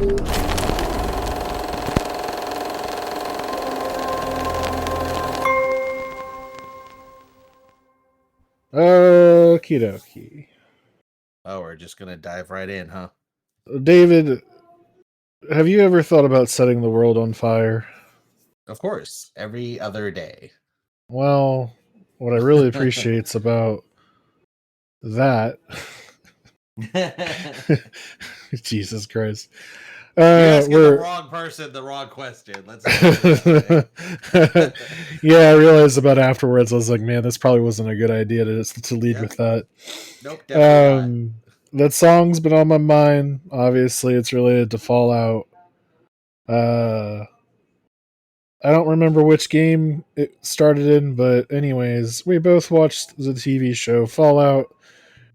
Okie dokie. Oh, we're just gonna dive right in, huh? David, have you ever thought about setting the world on fire? Of course, every other day. Well, what I really appreciate about that. Jesus Christ. You're asking the we're wrong person the wrong question. Let's just put it that way. Yeah, I realized about afterwards. I was like, man, this probably wasn't a good idea to lead Yep. with that. Nope, definitely That song's been on my mind. Obviously, it's related to Fallout. Uh, I don't remember which game it started in, but anyways, we both watched the TV show Fallout.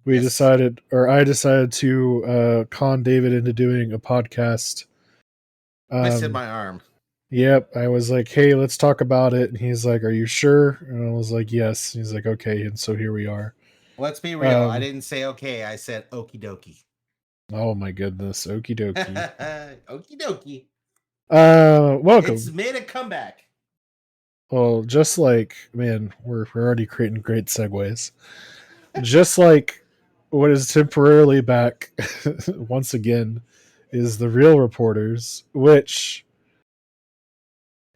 We Yes. decided, or I decided to con David into doing a podcast. Twisted my arm. Yep, I was like, "Hey, let's talk about it." And he's like, "Are you sure?" And I was like, "Yes." He's like, "Okay." And so here we are. Let's be real. I didn't say okay. I said okie dokie. Oh my goodness, okie dokie. Okie dokie. Welcome. It's made a comeback. Well, just like man, we're already creating great segues. Just like what is temporarily back once again is the Real Reporters, which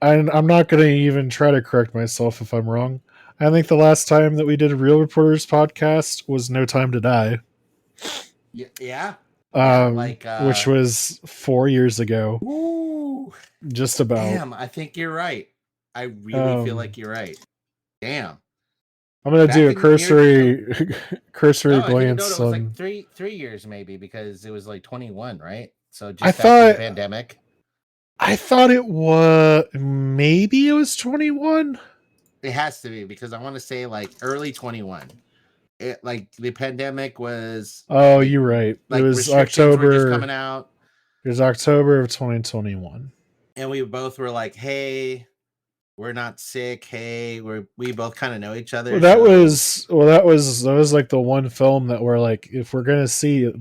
I'm not going to even try to correct myself if I'm wrong. I think the last time that we did a Real Reporters podcast was No Time to Die. Yeah. Which was 4 years ago. Ooh. Just about. Damn, I think you're right. I really feel like you're right. Damn. I'm gonna do a cursory glance. It was like three years maybe because it was like 21, right? So just I after thought the pandemic. I thought it was maybe it was 21. It has to be because I want to say like early 21. It like the pandemic was. Oh, like, you're right. Like it was October. Were just October coming out. It was October of 2021, and we both were like, "Hey, we're not sick. Hey, we both kind of know each other." Well, that was like the one film that we're like, if we're gonna see a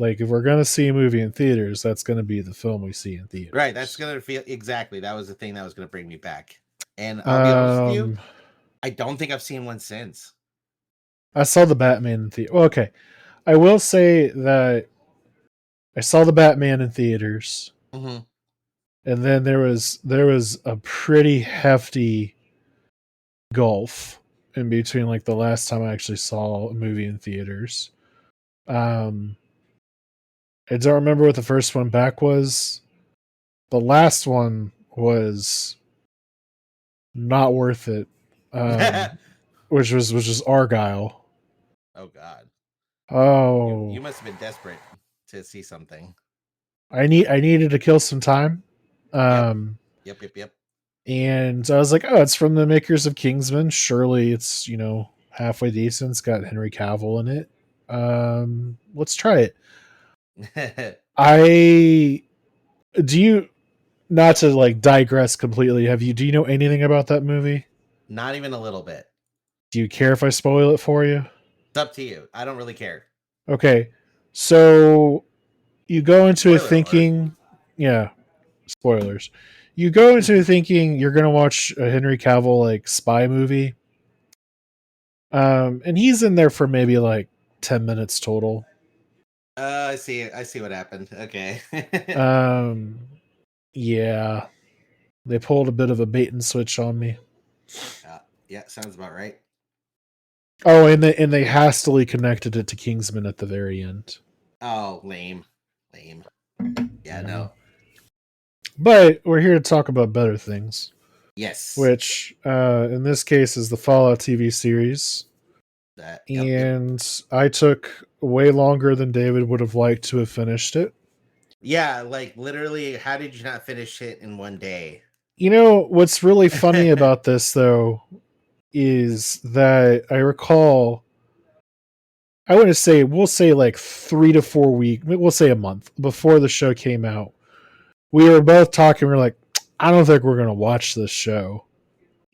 movie in theaters, that's gonna be the film we see in theaters. Right. That's gonna feel exactly. That was the thing that was gonna bring me back. And I'll be honest with you, I don't think I've seen one since. I saw the Batman in theater. Well, okay, I will say that I saw the Batman in theaters, mm-hmm. and then there was a pretty hefty gulf in between, like the last time I actually saw a movie in theaters. I don't remember what the first one back was. The last one was not worth it, which was Argyle. Oh God! Oh, you must have been desperate to see something. I needed to kill some time. Yep. And I was like, oh, it's from the makers of Kingsman. Surely it's halfway decent. It's got Henry Cavill in it. Let's try it. Not to like digress completely. Do you know anything about that movie? Not even a little bit. Do you care if I spoil it for you? It's up to you. I don't really care. Okay. So you go into it thinking, yeah, spoilers. You go into it thinking you're going to watch a Henry Cavill like spy movie. And he's in there for maybe like 10 minutes total. I see what happened. Okay. Yeah. They pulled a bit of a bait and switch on me. Yeah, sounds about right. Oh, and they hastily connected it to Kingsman at the very end. Oh, lame. Yeah, no. But we're here to talk about better things. Yes. Which, in this case, is the Fallout TV series. I took way longer than David would have liked to have finished it. Yeah, like literally, how did you not finish it in one day? You know, what's really funny about this, though, is that I recall, I want to say, we'll say like 3 to 4 weeks, we'll say a month before the show came out. We were both talking, we were like, I don't think we're going to watch this show.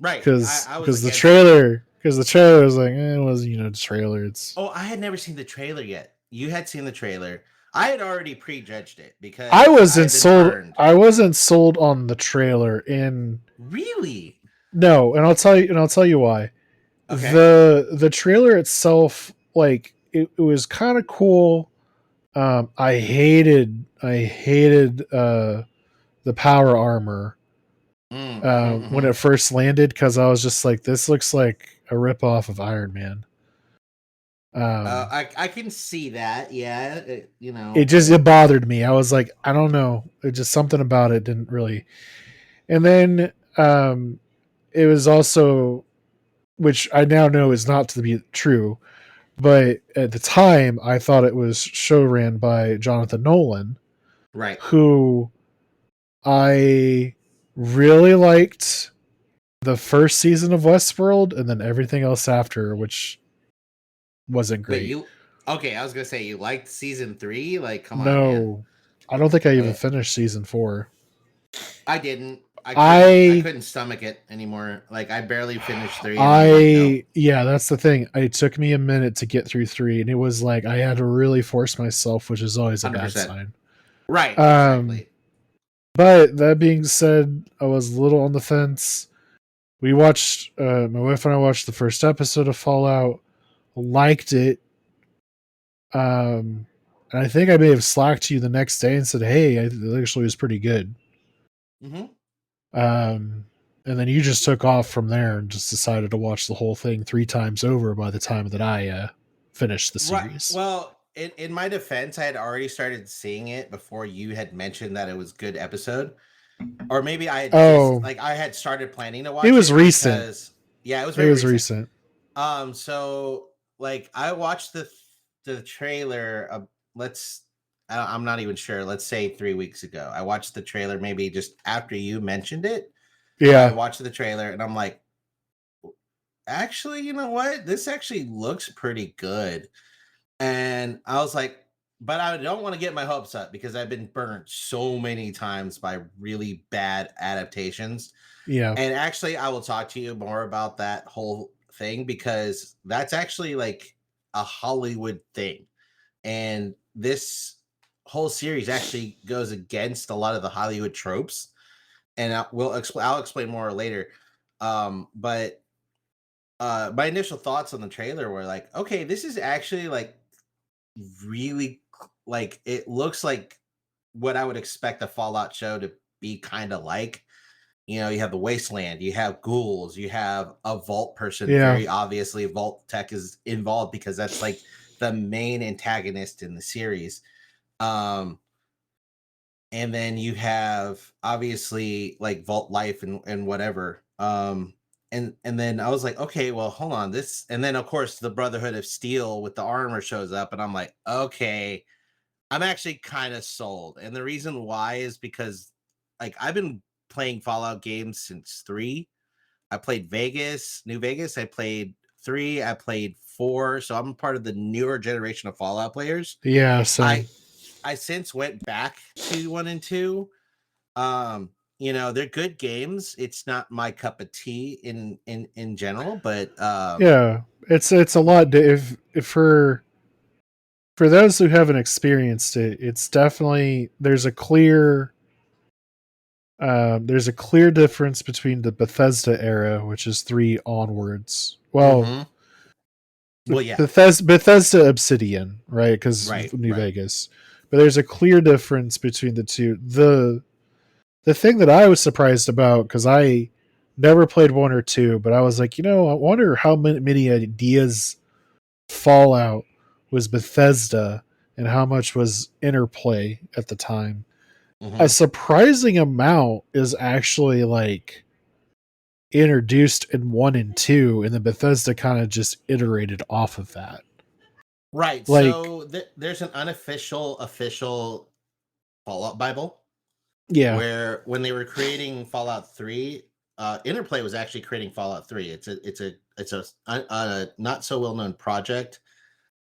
Right. Because the trailer was like, it was, the trailer. Oh, I had never seen the trailer yet. You had seen the trailer. I had already prejudged it because I I wasn't had been sold. burned. I wasn't sold on the trailer. In Really? no, and I'll tell you. And I'll tell you why. Okay. The trailer itself, like it was kind of cool. I hated the power armor when it first landed because I was just like, this looks like a ripoff of Iron Man. I can see that. Yeah. It bothered me. I was like, I don't know. It just something about it didn't really. And then it was also, which I now know is not to be true, but at the time I thought it was show ran by Jonathan Nolan, Right. who I really liked the first season of Westworld, and then everything else after, which wasn't Wait, great. okay, I was gonna say you liked season 3? Like, come on, man. No, I don't think I even Uh, finished season 4. I didn't. I I couldn't stomach it anymore. Like, I barely finished 3, and I'm like, no, yeah, that's the thing. It took me a minute to get through 3, and it was like I had to really force myself, which is always a bad 100%. sign. Right, Um, exactly. but that being said, I was a little on the fence. We watched, my wife and I watched the first episode of Fallout, liked it. And I think I may have slacked you the next day and said, "Hey, it actually was pretty good." Hmm. Um, and then you just took off from there and just decided to watch the whole thing 3 times over by the time that I finished the Right. series. Well, in my defense, I had already started seeing it before you had mentioned that it was good episode, or maybe I had just Oh, like I had started planning to it watch was it recent. because yeah, it was It very was recent. recent. So like I watched the trailer. Let's. I'm not even sure. Let's say 3 weeks ago. I watched the trailer maybe just after you mentioned it. I Yeah, watched the trailer and I'm like, actually, you know what? This actually looks pretty good. And I was like, but I don't want to get my hopes up because I've been burnt so many times by really bad adaptations. yeah, And actually, I will talk to you more about that whole thing because that's actually like a Hollywood thing. And this whole series actually goes against a lot of the Hollywood tropes. And I'll explain more later. But my initial thoughts on the trailer were like, okay, this is actually like really like it looks like what I would expect a Fallout show to be kind of like. You have the wasteland, you have ghouls, you have a vault person. yeah, Very obviously, vault tech is involved because that's like the main antagonist in the series. Um, and then you have obviously like vault life and whatever. And then I was like, okay, well, hold on, this, and then of course the Brotherhood of Steel with the armor shows up, and I'm like, okay, I'm actually kind of sold. And the reason why is because like I've been playing Fallout games since 3. I played New Vegas, I played 3, I played 4. So I'm part of the newer generation of Fallout players. yeah. Same. I I since went back to 1 and 2. Um, they're good games. It's not my cup of tea in general, but Yeah, it's a lot. If for those who haven't experienced it, it's definitely there's a clear difference between the Bethesda era, which is 3 onwards. Well, mhm. Well, yeah. Bethesda Obsidian, right? Because Right, New right. Vegas, but there's a clear difference between the two. The thing that I was surprised about, because I never played 1 or 2, but I was like, I wonder how many ideas Fallout was Bethesda and how much was Interplay at the time. A Mhm. surprising amount is actually like introduced in 1 and 2, and then Bethesda kind of just iterated off of that. Right. Like, So there's an unofficial official Fallout Bible yeah, where when they were creating Fallout 3, Interplay was actually creating Fallout 3. It's a not so well known project.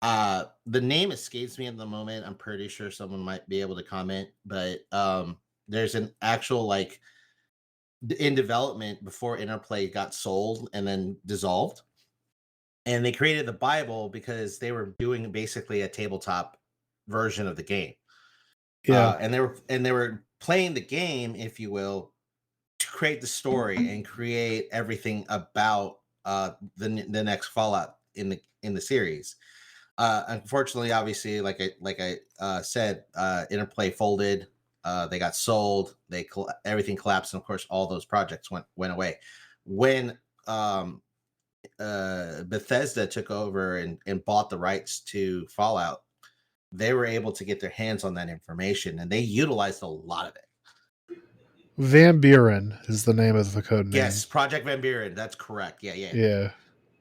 The name escapes me at the moment. I'm pretty sure someone might be able to comment, but there's an actual like in development before Interplay got sold and then dissolved. And they created the Bible because they were doing basically a tabletop. version of the game. Yeah. And they were playing the game, if you will, to create the story and create everything about the next Fallout in the series. Unfortunately, obviously, like I said, Interplay folded. They got sold. Everything collapsed, and of course, all those projects went away. When Bethesda took over and bought the rights to Fallout, they were able to get their hands on that information, and they utilized a lot of it. Van Buren is the name of the code name. Yes, Project Van Buren. That's correct. Yeah, yeah. Yeah.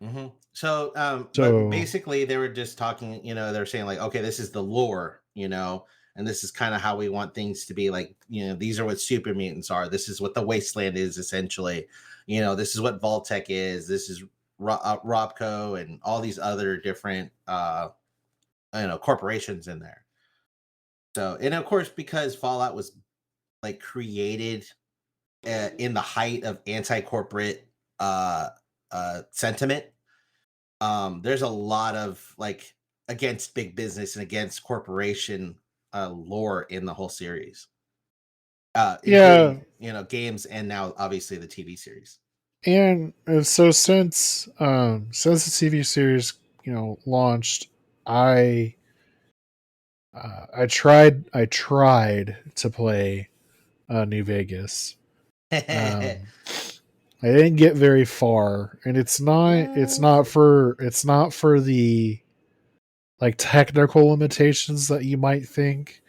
Mm-hmm. So, but So basically, they were just talking. They're saying like, okay, this is the lore, and this is kind of how we want things to be. Like, these are what super mutants are. This is what the wasteland is essentially. This is what Vault-Tec is. This is Robco and all these other different, corporations in there. So, and of course, because Fallout was like created in the height of anti-corporate sentiment, there's a lot of like against big business and against corporation lore in the whole series, yeah, including games and now obviously the TV series. and so since the TV series launched, I I tried to play New Vegas. Um, I didn't get very far, and it's not for the like technical limitations that you might think.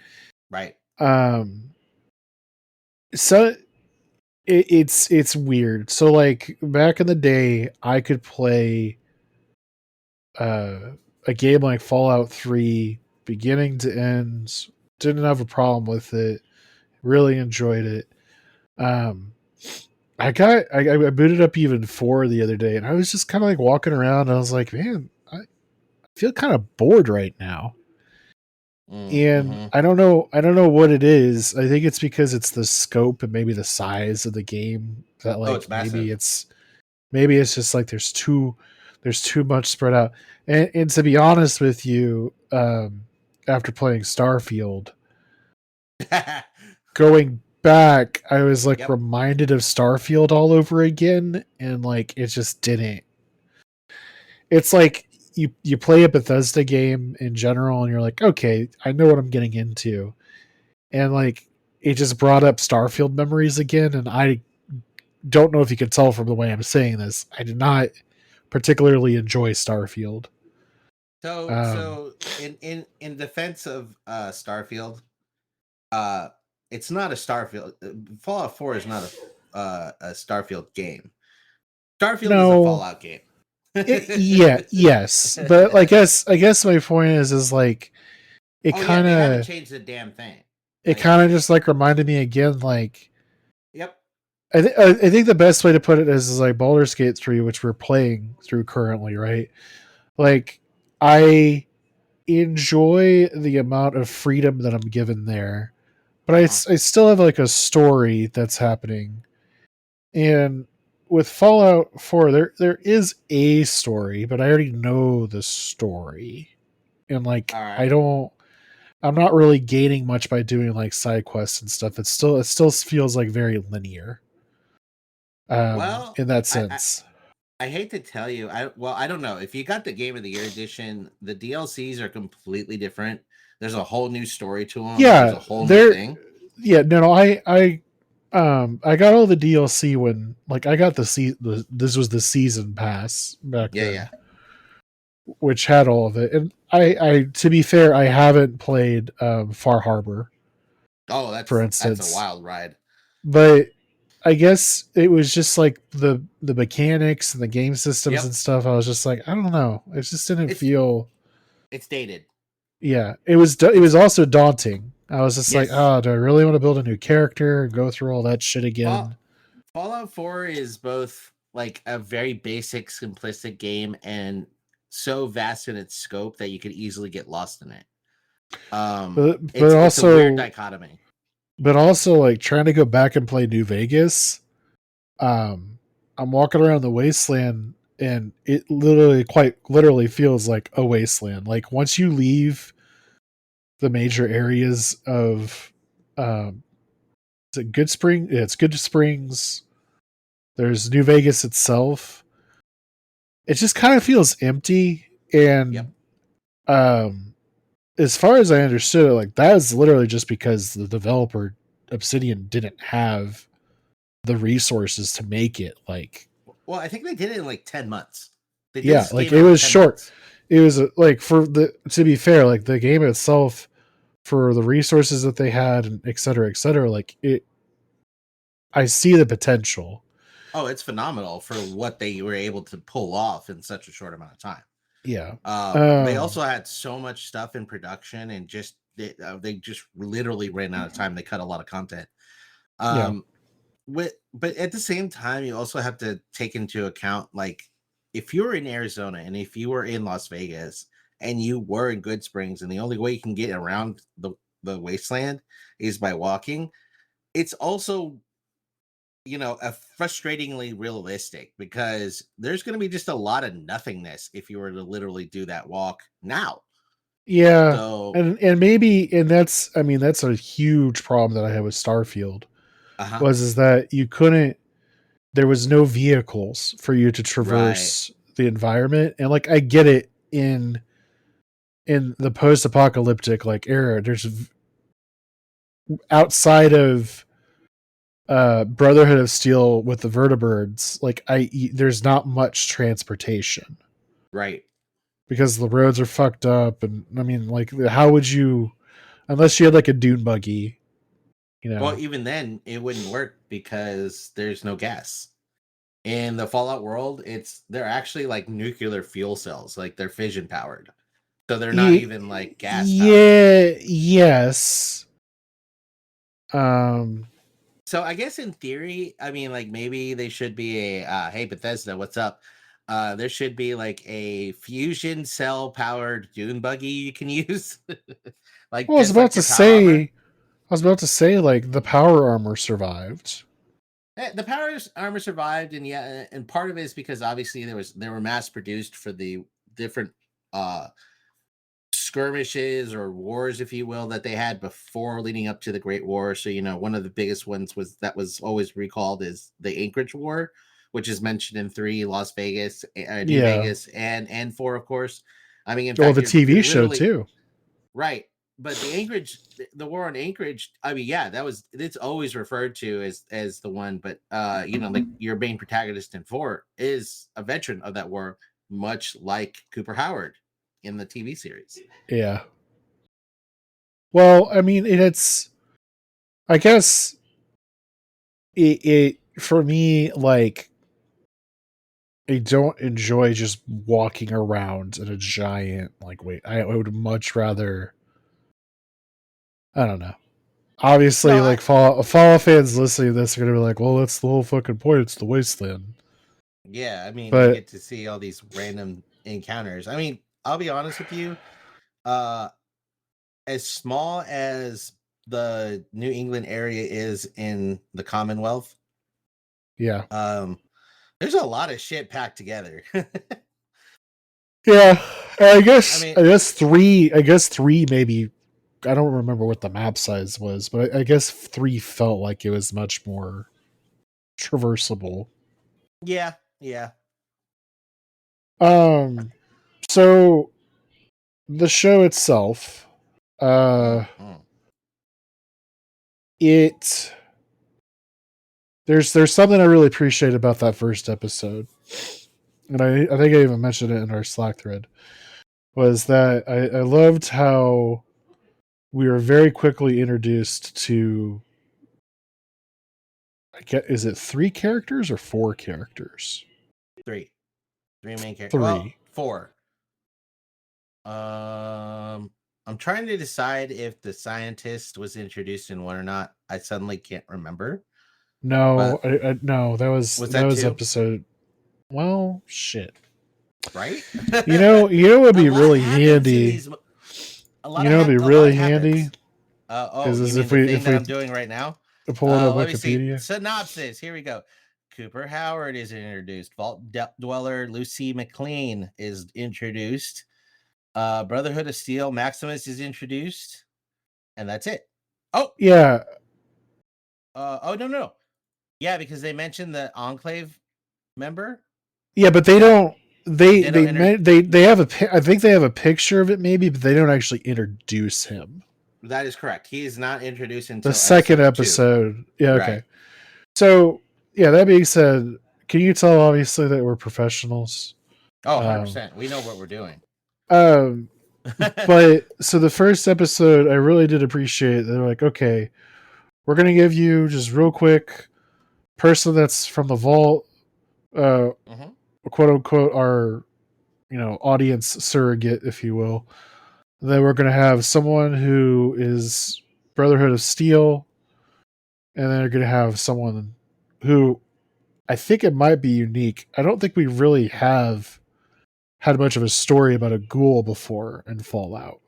Right. Um, so it's weird. So like back in the day, I could play uh, a game like Fallout 3 beginning to end. Didn't have a problem with it. Really enjoyed it. Um, I booted up even 4 the other day, and I was just kind of like walking around. And I was like, man, I feel kind of bored right now. And Mm-hmm. I don't know what it is. I think it's because it's the scope and maybe the size of the game that Oh, it's like maybe massive. it's just like there's too much spread out. And to be honest with you, after playing Starfield, going back, I was like Yep. reminded of Starfield all over again, and like it just didn't. It's like you play a Bethesda game in general, and you're like, okay, I know what I'm getting into, and like it just brought up Starfield memories again, and I don't know if you can tell from the way I'm saying this, I did not particularly enjoy Starfield. Um, So in defense of Starfield, uh, it's not a Starfield. Fallout 4 is not a Starfield game. Starfield is a no, Fallout game. yeah, yes, but I guess my point is like it Oh yeah, kind they haven't of changed a damn thing. it Like, kind of just like reminded me again like yep. I think the best way to put it is like Baldur's Gate 3, which we're playing through currently, right? Like I enjoy the amount of freedom that I'm given there, but Uh-huh. I still have like a story that's happening. And with Fallout 4, there is a story, but I already know the story. And like All right. I'm not really gaining much by doing like side quests and stuff. It still feels like very linear. Well, In that I sense. I hate to tell you, I don't know if you got the Game of the Year edition. The DLCs are completely different. There's a whole new story to them. There's Yeah, a whole new there thing. yeah, no, I got all the DLC when like I got this was the season pass back Yeah, yeah. then, which had all of it. And I to be fair, I haven't played Far Harbor, Oh, for that's a instance. wild ride. But I guess it was just like the mechanics and the game systems Yep. and stuff. I was just like, I don't know. It just didn't It's feel. it's dated. Yeah, it was It's also daunting. I was just like, yes. oh, do I really want to build a new character and go through all that shit again? Fallout 4 is both like a very basic, simplistic game and so vast in its scope that you could easily get lost in it. But It's a weird also dichotomy. like trying to go back and play New Vegas. Um, I'm walking around the wasteland, and it literally, quite literally, feels like a wasteland. Like once you leave the major areas of is it Good Spring? Yeah, it's Good Springs. There's New Vegas itself. It just kind of feels empty. Yep. And um, as far as I understood it, like that is literally just because the developer Obsidian didn't have the resources to make it. Like, Well, I think they did it in like 10 months. They did yeah, this like game it in was 10 short. months. It was like for the to be fair, like the game itself, for the resources that they had and et cetera, like it. I see the potential. Oh, it's phenomenal for what they were able to pull off in such a short amount of time. Yeah. They also had so much stuff in production and just they just literally ran out of time. They cut a lot of content. Yeah. Um, but at the same time, you also have to take into account like if you were in Arizona and if you were in Las Vegas and you were in Good Springs and the only way you can get around the wasteland is by walking, it's also a frustratingly realistic because there's going to be just a lot of nothingness if you were to literally do that walk now. Yeah. So, And maybe and that's I mean that's a huge problem that I had with Starfield uh-huh. was is that you couldn't there was no vehicles for you to Right. traverse the environment. And like I get it in the post-apocalyptic like era, there's outside of Brotherhood of Steel with the vertibirds, like there's not much transportation Right. because the roads are fucked up. And I mean, like, how would you, unless you had like a dune buggy, you Well, know? even then it wouldn't work because there's no gas. In the Fallout world, they're actually like nuclear fuel cells, like they're fission powered. So they're not even like gas powered. Yeah, yes. Um, So I guess in theory, I mean, like maybe they should be a hey Bethesda, what's up? There should be like a fusion cell powered dune buggy you can use, like well, just like your power armor. I was about to say, like the power armor survived. The power armor survived, and yeah, and part of it is because obviously they were mass produced for the different uh skirmishes or wars, if you will, that they had before leading up to the Great War. So, one of the biggest ones was always recalled is the Anchorage War, which is mentioned in 3, Las Vegas, New Yeah. Vegas, and 4, of course. I mean, in Well, fact, the you're TV show literally too. right. But the war on Anchorage, I mean, yeah, it's always referred to as the one, but like your main protagonist in 4 is a veteran of that war, much like Cooper Howard in the TV series. Yeah. Well, I mean, it's. I guess it for me like I don't enjoy just walking around in a giant like wait. I would much rather. I don't know. No, Obviously, I like Fall fans listening to this are gonna be like, "Well, that's the whole fucking point. It's the wasteland." Yeah, I mean, you But get to see all these random encounters. I mean, I'll be honest with you, uh as small as the New England area is in the Commonwealth, yeah, um there's a lot of shit packed together. yeah. I mean, I guess three. I guess three. Maybe I don't remember what the map size was, but I guess three felt like it was much more traversable. yeah, yeah. Um. So the show itself, uh, Mhm. it there's something I really appreciate about that first episode, and I think I even mentioned it in our Slack thread, was that I loved how we were very quickly introduced to. I get is it three characters or four characters? Three. Three main characters. Well, Three. four. I'm trying to decide if the scientist was introduced in one or not. I suddenly can't remember. No, But no, was that that was two? episode. Well, shit. Right? You know, it'd A be lot really happens in handy. these. You know, it'd be A lot really handy happens. Oh, you is mean the thing if that we I'm doing right now? pull it up Let me see. Wikipedia. Synopsis. Here we go. Cooper Howard is introduced. Dweller Lucy McLean is introduced. Brotherhood of Steel Maximus is introduced. and that's it. Oh, Yeah. oh no. Yeah, because they mentioned the Enclave member. Yeah, but they don't. They don't enter. They have I think they have a picture of it maybe, but they don't actually introduce him. That is correct. He is not introduced The until second episode 2. episode. Yeah, okay. Right. So, yeah, that being said, can you tell obviously that we're professionals? Oh, 100%. We know what we're doing. But so the first episode, I really did appreciate. They're like, okay, we're gonna give you just real quick person that's from the vault, Mhm. quote unquote, our audience surrogate, if you will. Then we're gonna have someone who is Brotherhood of Steel, and then they're gonna have someone who I think it might be unique. I don't think we really have had much of a story about a ghoul before in Fallout.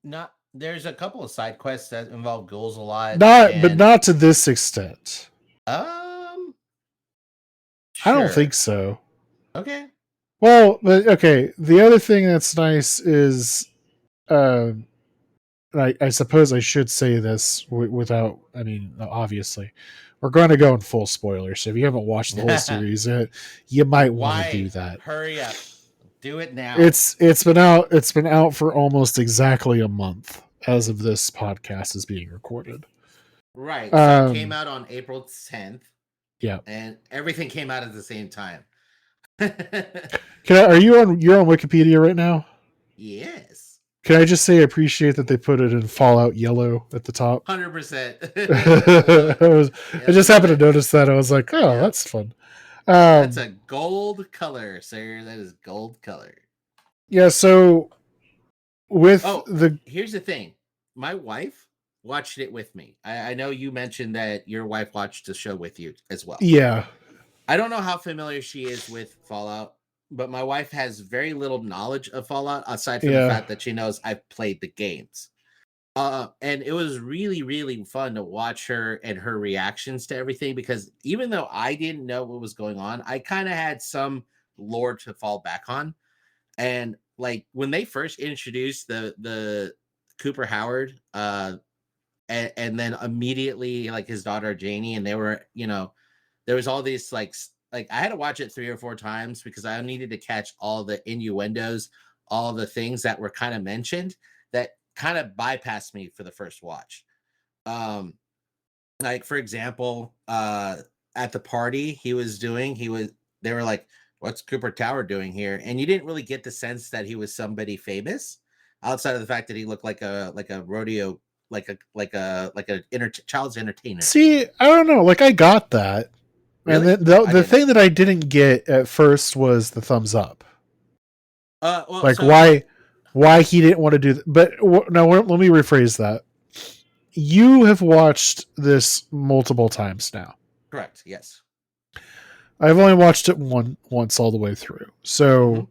Not there's a couple of side quests that involve ghouls a lot, But not to this extent. um I don't think sure. so. Okay. Well, but okay. The other thing that's nice is, and I suppose I should say this without. I mean, obviously, we're going to go in full spoiler. So if you haven't watched the whole series, you might want to do that. Hurry up. Do it now. It's been out. It's been out for almost exactly a month as of this podcast is being recorded. Right. So it came out on April 10th. Yeah. And everything came out at the same time. Are you on? You're on Wikipedia right now. Yes. Can I just say I appreciate that they put it in Fallout yellow at the top? 100%. I just happened to notice that. I was like, oh, that's fun. That's a gold color, sir. That is gold color. Yeah, so with here's the thing. My wife watched it with me. I know you mentioned that your wife watched the show with you as well. Yeah. I don't know how familiar she is with Fallout, but my wife has very little knowledge of Fallout aside from the fact that she knows I've played the games. And it was really, really fun to watch her and her reactions to everything, because even though I didn't know what was going on, I kind of had some lore to fall back on. And like when they first introduced the Cooper Howard, and then immediately like his daughter Janie, and they were, there was all these like I had to watch it 3 or 4 times because I needed to catch all the innuendos, all the things that were kind of mentioned that kind of bypassed me for the first watch. Like for example, at the party they were like, what's Cooper Tower doing here? And you didn't really get the sense that he was somebody famous outside of the fact that he looked like a rodeo, like a child's entertainer. See, I don't know. Like I got that. Really? And then the thing that I didn't get at first was the thumbs up. Like why he didn't want to do that. But now let me rephrase that. You have watched this multiple times now. Correct. Yes. I've only watched it once all the way through. So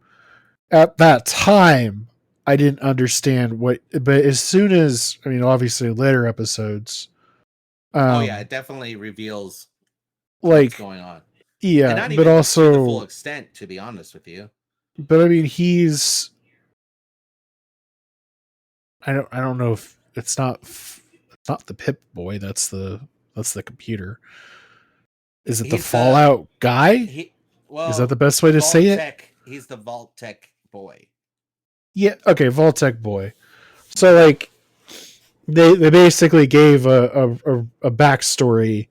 at that time, I didn't understand but as soon as, I mean, obviously later episodes. It definitely reveals what's going on. Yeah, and not but even also to the full extent, to be honest with you. But I mean, I don't know if it's not the Pip-boy. That's the computer. Is it the Fallout guy? Is that the best way to say it? He's the Vault Tech boy. Yeah. Okay. Vault Tech boy. So like, they basically gave a backstory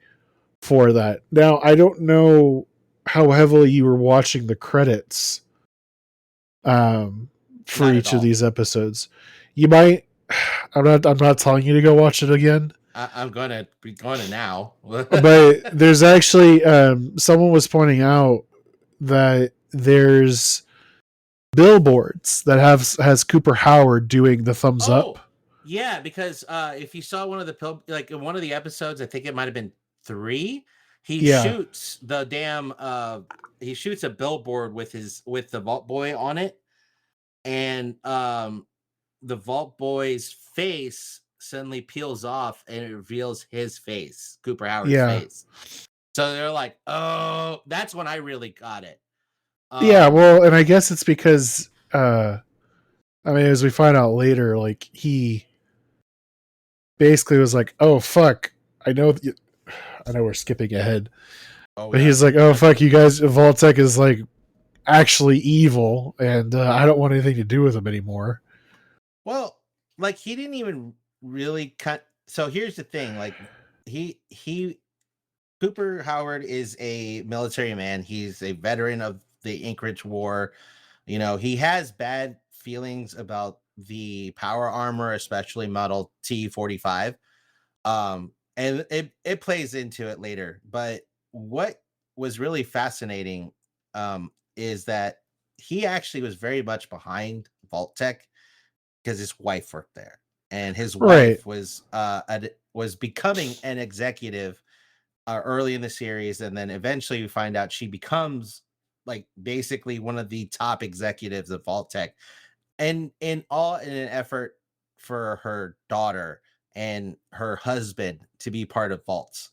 for that. Now I don't know how heavily you were watching the credits. For each of these episodes, you might. I'm not telling you to go watch it again. I'm gonna now. But there's actually someone was pointing out that there's billboards that has Cooper Howard doing the thumbs up. Yeah, because if you saw one of the in one of the episodes, I think it might have been 3. He shoots the damn. He shoots a billboard with the Vault Boy on it, and the Vault Boy's face suddenly peels off and it reveals his face, Cooper Howard's face. So they're like, oh, that's when I really got it. Yeah, well, and I guess it's because I mean, as we find out later, like he basically was like, "Oh fuck, I know, I know we're skipping ahead," Oh but yeah. he's like, "Oh fuck, you guys, Vault-Tec is like actually evil, and I don't want anything to do with him anymore." Well, like he didn't even really cut. So here's the thing: like he Cooper Howard is a military man. He's a veteran of the Anchorage War. You know, he has bad feelings about the power armor, especially Model T-45. And it plays into it later. But what was really fascinating is that he actually was very much behind Vault-Tec because his wife worked there, and his Right. wife was becoming an executive early in the series, and then eventually we find out she becomes like basically one of the top executives of Vault-Tec, and in an effort for her daughter and her husband to be part of vaults,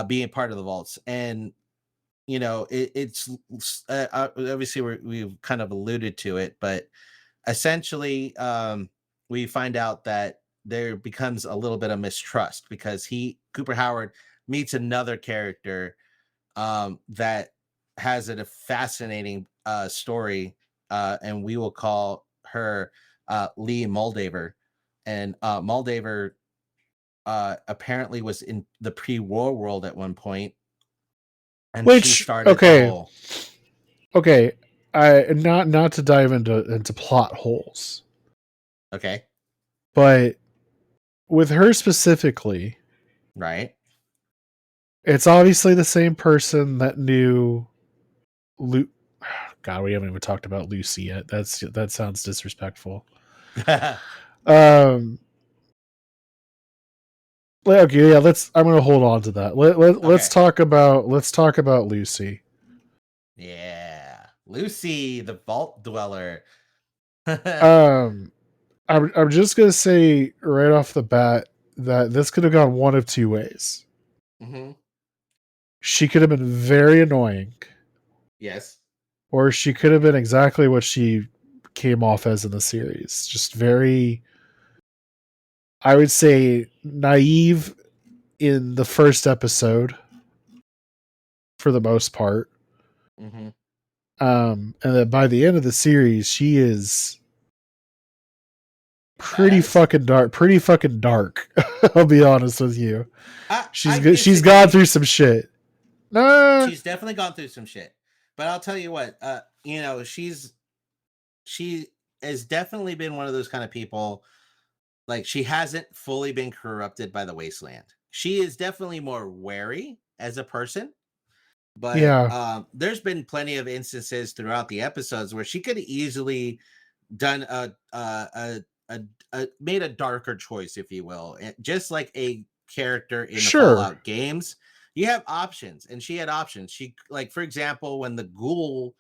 being part of the vaults. And you know, it's obviously we've kind of alluded to it, but essentially we find out that there becomes a little bit of mistrust because Cooper Howard meets another character that has a fascinating story, and we will call her Lee Moldaver. And Moldaver apparently was in the pre-war world at one point, and she Which, started the okay, whole. okay, I not to dive into plot holes, Okay, but with her specifically, right. it's obviously the same person that knew Lu- God, we haven't even talked about Lucy yet. That sounds disrespectful. Um, okay, yeah, let's. I'm gonna hold on to that. Let's Okay. talk about Lucy. Yeah, Lucy, the vault dweller. Um, I'm just gonna say right off the bat that this could have gone one of two ways. Hmm. She could have been very annoying, Yes. or she could have been exactly what she came off as in the series. Just very, I would say, naive in the first episode for the most part. Hmm. And then by the end of the series, she is pretty Badass. fucking dark. Pretty fucking dark. I'll be honest with you. I She's gone through disagree. some shit. Nah, She's definitely gone through some shit. But I'll tell you what, you know, she has definitely been one of those kind of people. Like she hasn't fully been corrupted by the wasteland. She is definitely more wary as a person, but yeah, there's been plenty of instances throughout the episodes where she could easily done a made a darker choice, if you will. Just like a character in the sure. Fallout games, you have options, and she had options. She, like, for example, when the ghoul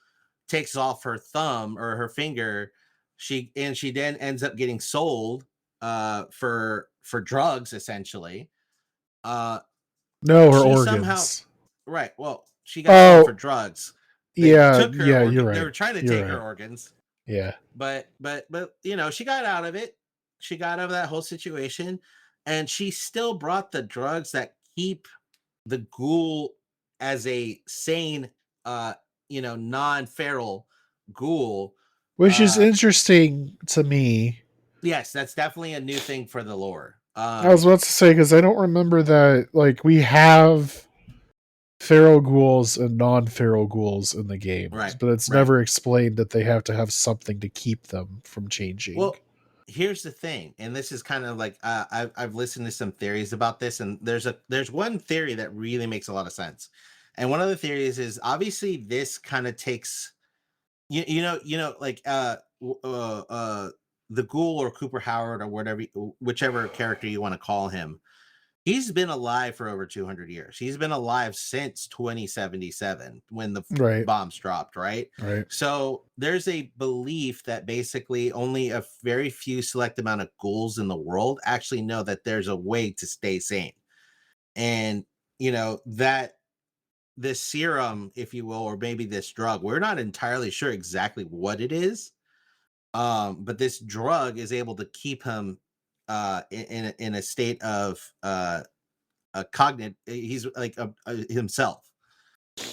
takes off her thumb or her finger, she then ends up getting sold for drugs, essentially. Uh No, her she somehow, organs. right, well, she got sold for Oh, drugs. They yeah, took her yeah. You're organ, they right. were trying to You're take her right. organs, Yeah. but you know, she got out of it. She got out of that whole situation, and she still brought the drugs that keep the ghoul as a sane, uh you know, non-feral ghoul. Which is uh interesting to me. yes, that's definitely a new thing for the lore. I was about to say because I don't remember that. Like we have feral ghouls and non-feral ghouls in the games, Right, but it's right. never explained that they have to have something to keep them from changing. Well, here's the thing, and this is kind of like I've listened to some theories about this, and there's one theory that really makes a lot of sense. And one of the theories is obviously this kind of takes, you know, like the ghoul or Cooper Howard or whatever, whichever character you want to call him. He's been alive for over 200 years. He's been alive since 2077 when the Right. bombs dropped, right? Right. So there's a belief that basically only a very few select amount of ghouls in the world actually know that there's a way to stay sane. And, you know, that this serum, if you will, or maybe this drug, we're not entirely sure exactly what it is. But this drug is able to keep him in a state of a cognate. He's like himself.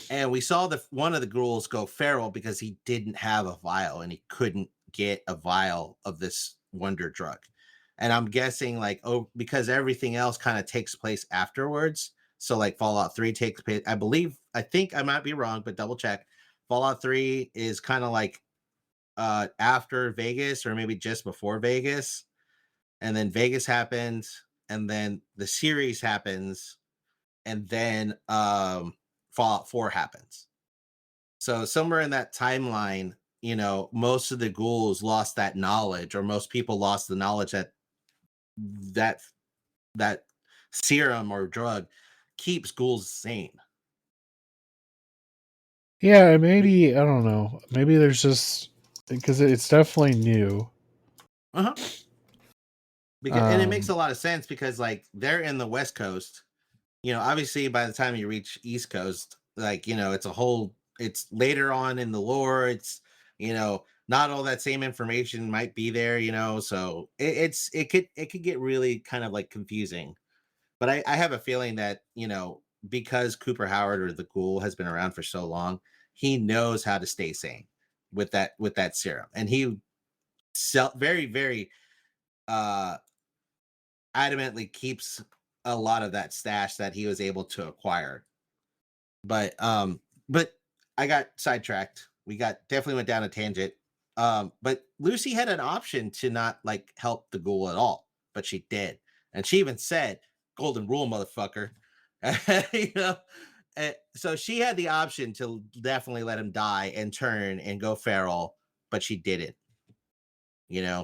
And we saw one of the ghouls go feral because he didn't have a vial and he couldn't get a vial of this wonder drug. And I'm guessing like, oh, because everything else kind of takes place afterwards. So like Fallout 3 takes place, I think I might be wrong, but double check. Fallout 3 is kind of like after Vegas or maybe just before Vegas. And then Vegas happens, and then the series happens, and then Fallout 4 happens. So somewhere in that timeline, most of the ghouls lost that knowledge, or most people lost the knowledge that that serum or drug keeps ghouls sane. Yeah, maybe I don't know. Maybe there's just because it's definitely new. Uh-huh. And it makes a lot of sense because like they're in the West Coast. Obviously by the time you reach East Coast, like, it's later on in the lore. It's, not all that same information might be there, so it could get really kind of like confusing. But I have a feeling that, because Cooper Howard or the Ghoul has been around for so long, he knows how to stay sane with that serum. And he very, very adamantly keeps a lot of that stash that he was able to acquire. But I got sidetracked. We definitely went down a tangent. But Lucy had an option to not like help the ghoul at all, but she did. And she even said, "Golden rule, motherfucker." you know, so she had the option to definitely let him die and turn and go feral, but she didn't.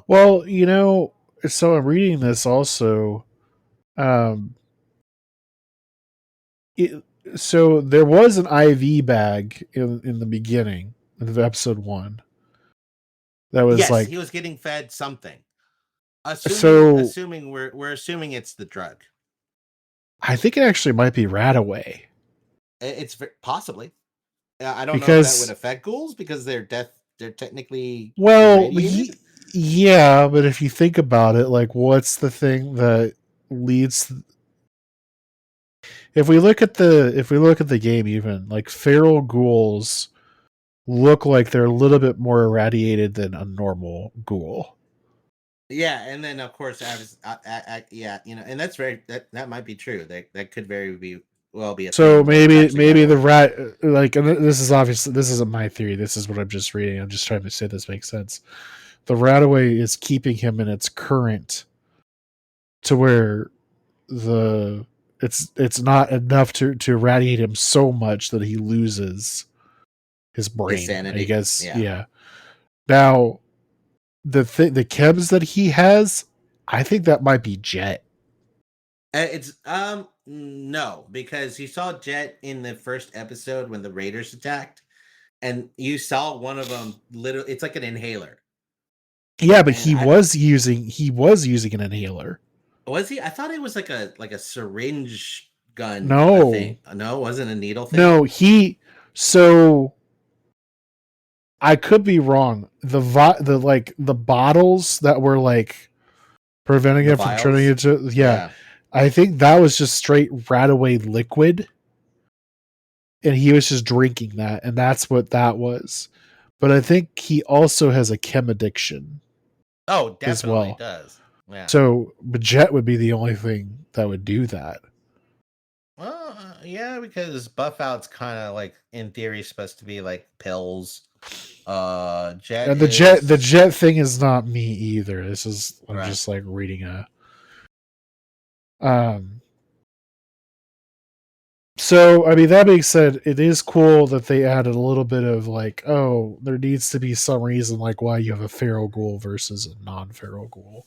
Well, so I'm reading this also. Um, it, so there was an IV bag in the beginning of episode 1 that was Yes, he like was getting fed something. so. Assuming we're assuming it's the drug. I think it actually might be Radaway It's possibly. I don't know if that would because affect ghouls because they're technically well, irradiated. yeah, but if you think about it, like what's the thing that leads if we look at the game, even like feral ghouls look like they're a little bit more irradiated than a normal ghoul. Yeah, and then of course, yeah, and that's that might be true. That could be a So thing where it's actually maybe the Radaway. rat like, and this is obviously, this isn't my theory. This is what I'm just reading. I'm just trying to say this makes sense. The Radaway is keeping him in its current to where the it's not enough to irradiate him so much that he loses his His brain. I sanity. guess, Yeah. yeah. Now the chems that he has, I think that might be Jet. It's no, because you saw Jet in the first episode when the Raiders attacked, and you saw one of them literally. It's like an inhaler. Yeah, but And he was using an inhaler. was he? I thought it was like a syringe gun a thing. No, No, it wasn't a needle thing. no, he. So I could be wrong. The like the bottles that were like preventing The him from turning vials. into, yeah. Yeah. I think that was just straight Radaway liquid, and he was just drinking that, and that's what that was. But I think he also has a chem addiction Oh, as definitely well. does. Yeah. So Jet would be the only thing that would do that. Well, yeah, because buff out's kind of like in theory supposed to be like pills. Jet And the is jet thing is not me either. This is, I'm right. just like reading a um so I mean, that being said, it is cool that they added a little bit of like, oh, there needs to be some reason like why you have a feral ghoul versus a non-feral ghoul.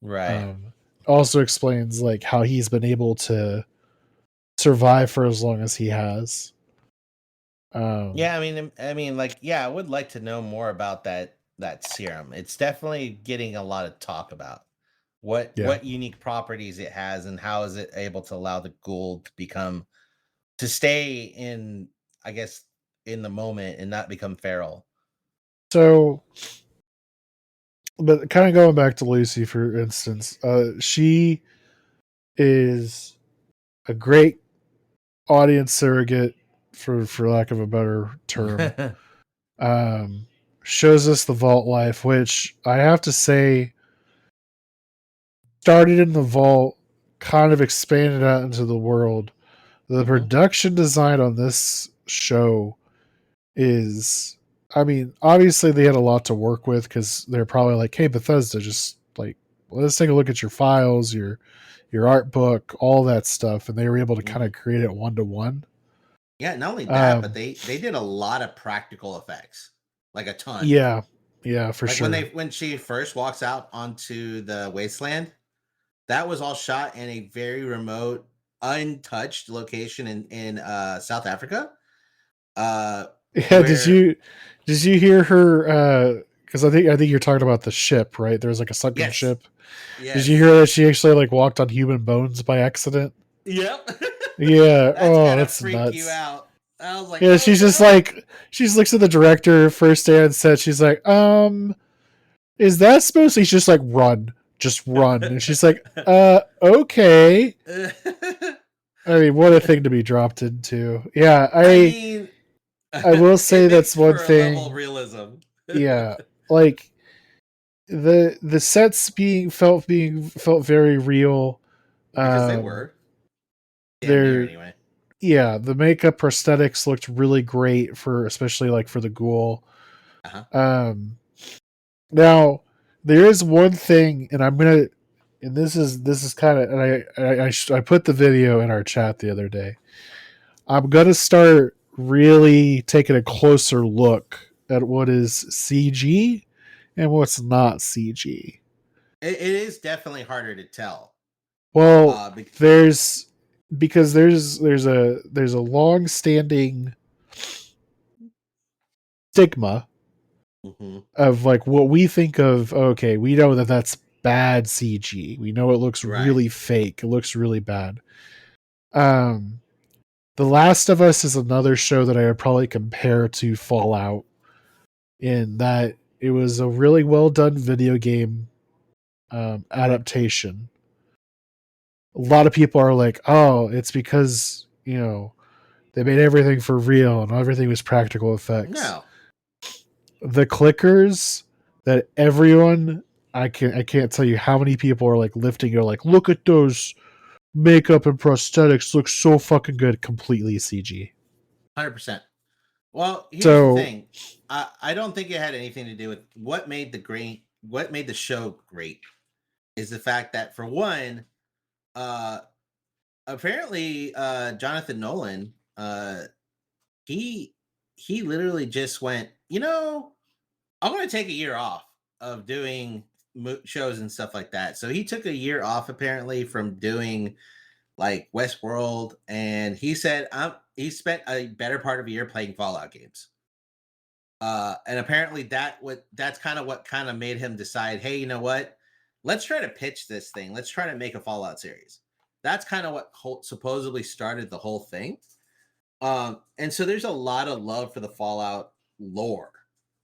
Right. Um Also explains like how he's been able to survive for as long as he has. Um Yeah, like, yeah, I would like to know more about that serum. It's definitely getting a lot of talk about yeah. what unique properties it has and how is it able to allow the ghoul to stay in, I guess, in the moment and not become feral. So but kind of going back to Lucy, for instance, she is a great audience surrogate, for lack of a better term. Um, Shows us the vault life, which I have to say started in the vault, kind of expanded out into the world. The Hmm. production design on this show is, I mean, obviously they had a lot to work with because they're probably like, hey, Bethesda, just like, let's take a look at your files, your art book, all that stuff, and they were able to kind Hmm. of create it one to one. Yeah, not only that, but Um, they did a lot of practical effects, like a ton. yeah, yeah, for Like when sure. when she first walks out onto the wasteland, that was all shot in a very remote, untouched location in South Africa. Uh, Yeah, where did you hear her? Because I think you're talking about the ship, right? There's like a sunken yes, ship. Did you yes, hear that she actually like walked on human bones by accident? yep. Yeah. That's Oh, gotta that's freak you nuts. out. I was like, Yeah, oh she's just no. like she just looks at the director first day on set. She's like, is that supposed to? He's just like, run, just run, and she's like, okay. I mean, what a thing to be dropped into. Yeah, I mean, I will it say that's makes one for a level of thing. realism. Yeah, like the sets being felt very real. Because they Um, were damn near they're anyway. yeah, the makeup prosthetics looked really great for especially like for the ghoul. Uh-huh. Um, Now there is one thing, and I'm gonna, and this is kind of, and I put the video in our chat the other day. I'm gonna start really taking a closer look at what is CG and what's not CG. It is definitely harder to tell. Well, Uh, there's because there's a long standing stigma mhm. of like what we think of. Okay, we know that that's bad CG. We know it looks Right. really fake. It looks really bad. Um, The Last of Us is another show that I would probably compare to Fallout in that it was a really well done video game adaptation. A lot of people are like, "Oh, it's because they made everything for real and everything was practical effects." No. The clickers that everyone, I can't tell you how many people are like lifting. Are like, "Look at those makeup and prosthetics, look so fucking good." Completely CG. 100%. Well, here's the So thing. I don't think it had anything to do with what made the show great is the fact that for one, uh apparently Jonathan Nolan, he he literally just went, I'm going to take a year off of doing shows and stuff like that. So he took a year off apparently from doing like Westworld, and he said he spent a better part of a year playing Fallout games. And apparently that's kind of what kind of made him decide, hey, you know what? Let's try to pitch this thing. Let's try to make a Fallout series. That's kind of what supposedly started the whole thing. And so there's a lot of love for the Fallout lore.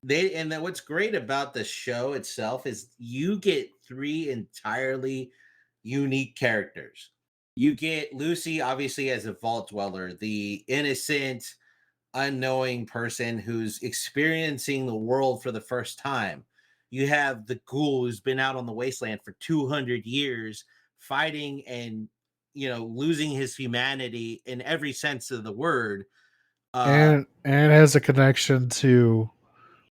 And then what's great about the show itself is you get three entirely unique characters. You get Lucy, obviously, as a vault dweller, the innocent, unknowing person who's experiencing the world for the first time. You have the ghoul who's been out on the wasteland for 200 years, fighting and losing his humanity in every sense of the word. Uh, and has a connection to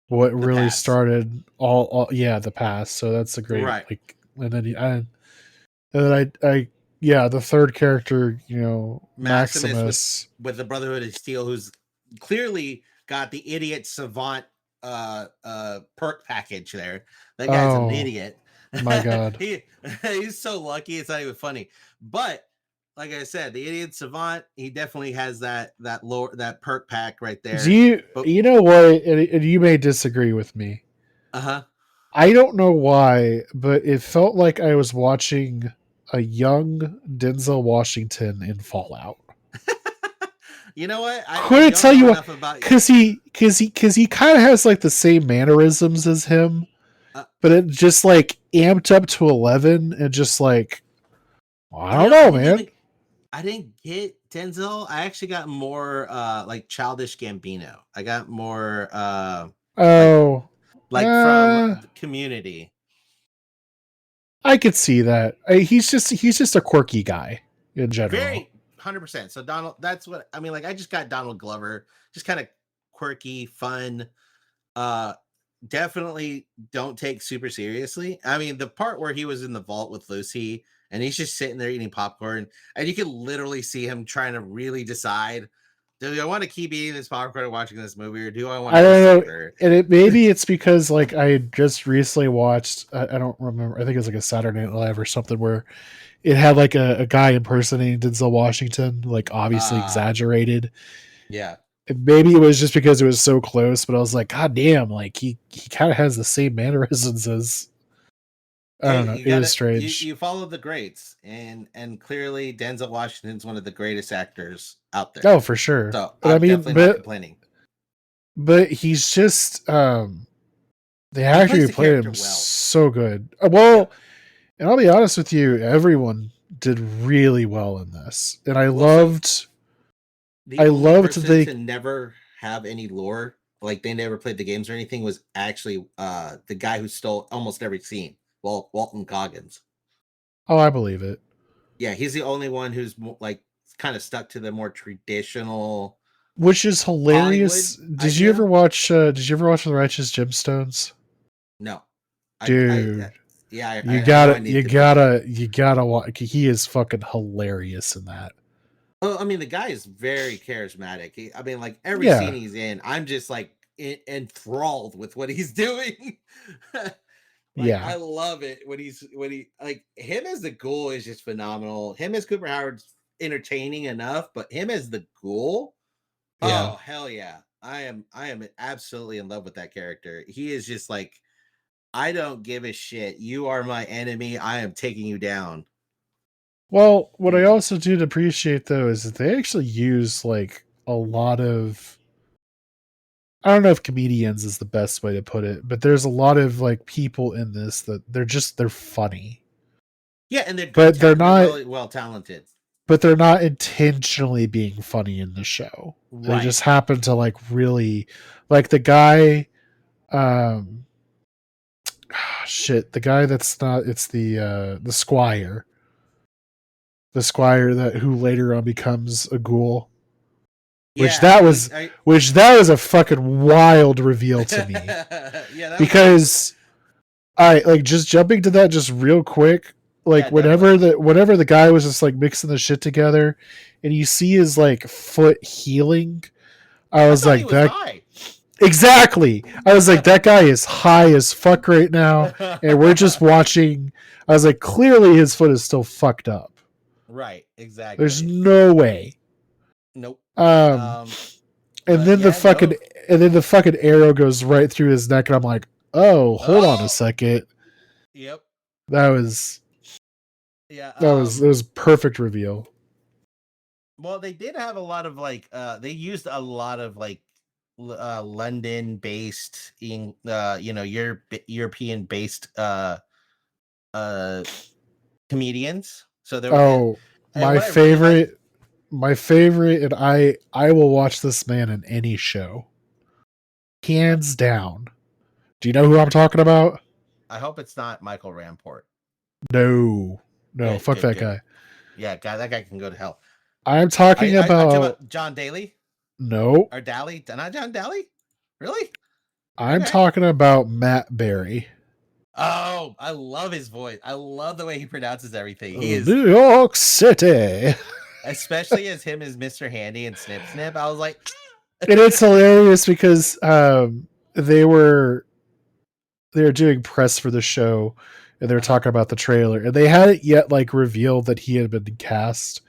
what the really past, started all yeah, the past. So that's a great right? like, and then I yeah, the third character, Maximus Maximus. with the Brotherhood of Steel, who's clearly got the idiot savant perk package there. That guy's an Oh idiot. my god. he he's so lucky it's not even funny. But like I said, the idiot savant, he definitely has that perk pack right Do there. But you know what? And you may disagree with me. uh-huh. I don't know why, but it felt like I was watching a young Denzel Washington in Fallout. You know what? I Couldn't don't tell know you what, enough about because he kind of has like the same mannerisms as him. but it just like amped up to 11 and just like, well, I don't I know, didn't man. even I didn't get Denzel. I actually got more like Childish Gambino. I got more like Oh, from uh, the Community. I could see that. He's just a quirky guy in general. Very 100%. So Donald, that's what I mean. Like I just got Donald Glover, just kind of quirky, fun. Uh, definitely don't take super seriously. I mean, the part where he was in the vault with Lucy and he's just sitting there eating popcorn, and you can literally see him trying to really decide, do I want to keep eating this popcorn and watching this movie, or do I want I to go don't know, save her? and maybe it's because like I had just recently watched. I don't remember. I think it was like a Saturday Night Live or something where it had like a guy impersonating Denzel Washington, like obviously Uh exaggerated. yeah. And maybe it was just because it was so close, but I was like, God damn, like he kind of has the same mannerisms as. I Hey, don't know. you It was gotta strange. you follow the greats, and clearly Denzel Washington's one of the greatest actors out there. Oh, for sure. So But I I'm mean, definitely not complaining. but he's just the He actor plays who the played character him well. so good. Well, Yep. and I'll be honest with you, everyone did really well in this, and I Well, so loved. the I only loved person the. to never have any lore, like they never played the games or anything, was actually the guy who stole almost every scene. Well, Walton Goggins. Oh, I believe it. Yeah, he's the only one who's like kind of stuck to the more traditional Which is Hollywood hilarious. Did you ever idea. watch? Did you ever watch The Righteous Gemstones? No, Dude, yeah, you I know I gotta, need you to check it out. gotta, you gotta watch. He is fucking hilarious in that. Oh, I mean, the guy is very charismatic. I mean, like every scene Yeah, he's in, I'm just like enthralled with what he's doing. Like yeah, I love it when he like him as the ghoul is just phenomenal. Him as Cooper Howard's entertaining enough, but him as the ghoul, yeah. oh hell yeah. I am absolutely in love with that character. He is just like, I don't give a shit. You are my enemy. I am taking you down. Well, what I Mm. also do appreciate though is that they actually use like a lot of. I don't know if comedians is the best way to put it, but there's a lot of like people in this that they're funny, Yeah, and they're but they're they're not well talented. but they're not intentionally being funny in the show. They Right. just happen to like really like the guy um shit, the guy that's not it's the squire. The squire that who later on becomes a ghoul. Which Yeah, that was which that was a fucking wild reveal to me. yeah, that was pretty. Because I like just jumping to that just real quick. Like Yeah, definitely. whenever the guy was just like mixing the shit together, and you see his like foot healing, I I was thought he like was that high. exactly. I was like that guy is high as fuck right now, and we're just watching. I was like clearly his foot is still fucked up. Right, There's exactly. no way. Nope. Um, Um, and but then yeah, no. the fucking arrow goes right through his neck, and I'm like, oh, hold on a Oh, second. yep. That was Yeah. it was perfect reveal. Well, they did have a lot of like they used a lot of like London based in you know, European based uh comedians. So there were Oh, and my what I really liked, favorite, and I will watch this man in any show, uh, hands down. Do you know who I'm talking about? I hope it's not Michael Ramport. No, no, Good, fuck good, that good. guy. Yeah, guy, that guy can go to hell. I'm talking I'm talking about about John Daly no, or Daly, not John Daly. Really? I'm Okay. talking about Matt Berry. Oh, I love his voice. I love the way he pronounces everything. He is, New York City. especially as him as Mr. Handy and Snip Snip. I was like, And it's hilarious because they were doing press for the show and they were uh-huh. talking about the trailer and they hadn't yet like revealed that he had been cast.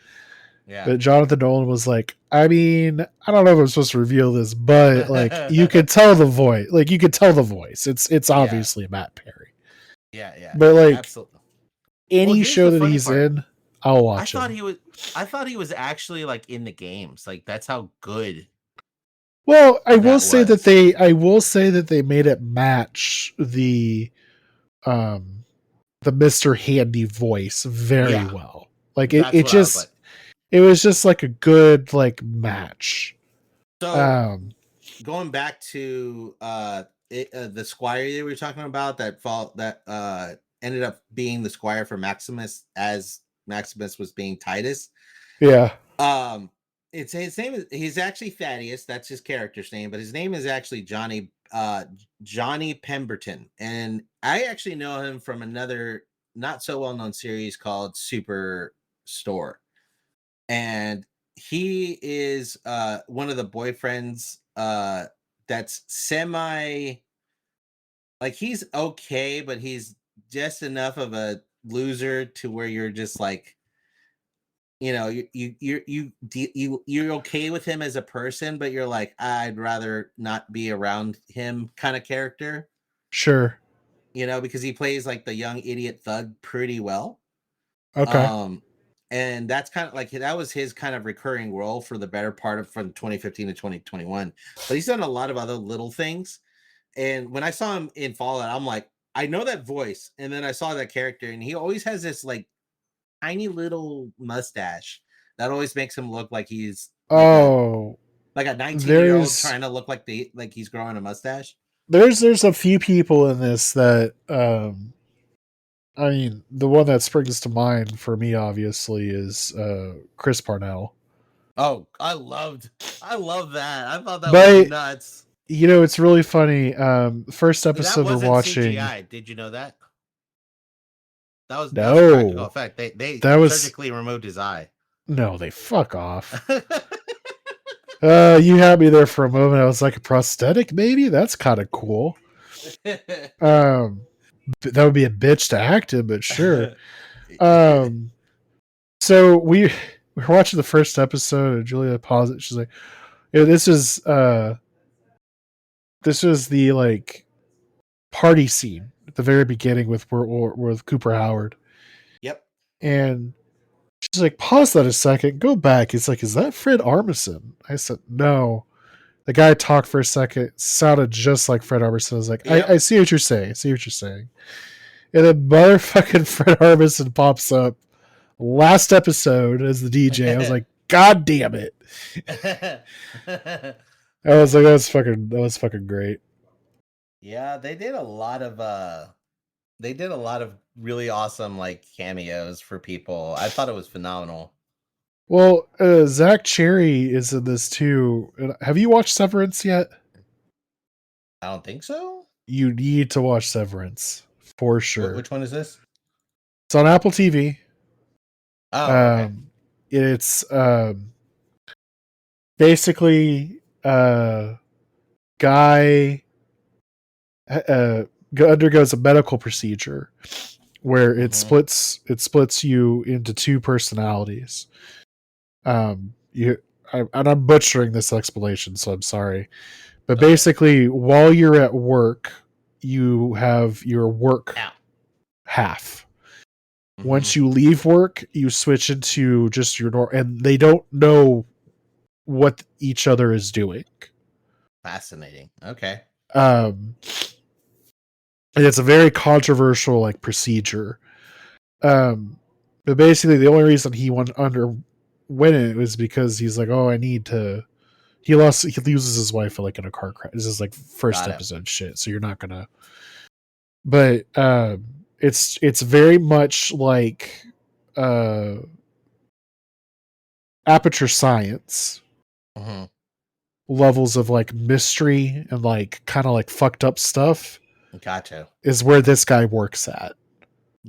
Yeah. But Jonathan Nolan was like, I mean, I don't know if I'm supposed to reveal this, but like you could tell the voice. Like you could tell the voice. It's Yeah. obviously Matt Perry. Yeah. Yeah. But like Absolutely. Well, any here's show the that funny he's part. in, I'll I watch thought him. he was I thought he was actually like in the games. Like that's how good Well, that was. I will say that they made it match the the Mr. Handy voice very Yeah, well. Like that's what I was like. it was just like a good like match. So going back to the squire that we were talking about that ended up being the squire for Maximus as Maximus was being Titus. Yeah. It's his name is he's actually Thaddeus, that's his character's name, but his name is actually Johnny Pemberton. And I actually know him from another not so well-known series called Superstore. And he is one of the boyfriends that's semi like he's okay, but he's just enough of a loser to where you're just like, you know, you're okay with him as a person, but you're like, I'd rather not be around him kind of character, Sure. you know, because he plays like the young idiot thug pretty well. Okay. And that's kind of like that was his kind of recurring role for the better part of from 2015 to 2021. But he's done a lot of other little things. And when I saw him in Fallout, I'm like, I know that voice. And then I saw that character, and he always has this like tiny little mustache that always makes him look like he's Oh, like a 19-year-old there's trying to look like he's growing a mustache. there's a few people in this that I mean, the one that springs to mind for me obviously is Chris Parnell. Oh, I love that. I thought that was But nuts. you know, it's really funny. First That episode we're wasn't watching. CGI. Did you know that? That was a practical No, effect. They that was surgically removed his eye. no. They fuck off. You had me there for a moment. I was like, a prosthetic, maybe? That's kind of cool. Um, that would be a bitch to act in, but sure. Um, so we're watching the first episode, and Julia paused it. She's like, "Yeah, this is the like party scene at the very beginning with Cooper Howard." Yep. And she's like, "Pause that a second. Go back." He's like, "Is that Fred Armisen?" I said, "No." The guy talked for a second, sounded just like Fred Armisen. I was like, Yep. I see what you're saying. I see what you're saying. And then motherfucking Fred Armisen pops up last episode as the DJ. I was like, God damn it. I was like, that was fucking great. Yeah, they did a lot of really awesome like cameos for people. I thought it was phenomenal. Well, Zach Cherry is in this too. Have you watched Severance yet? I don't think so. You need to watch Severance for sure. Which one is this? It's on Apple TV. Oh, okay. It's basically guy undergoes a medical procedure where it splits you into two personalities. And I'm butchering this explanation, so I'm sorry. But Okay. basically, while you're at work, you have your work Ow. half. Mm-hmm. Once you leave work, you switch into just your normal, and they don't know what each other is doing. Fascinating. Okay. And it's a very controversial like procedure. But basically, the only reason he underwent it was because he's like, oh, I need to. He loses his wife like in a car crash. This is like first episode shit, so you're not gonna. But it's very much like Aperture Science levels of like mystery and like kind of like fucked up stuff. Gotcha. Is where this guy works at.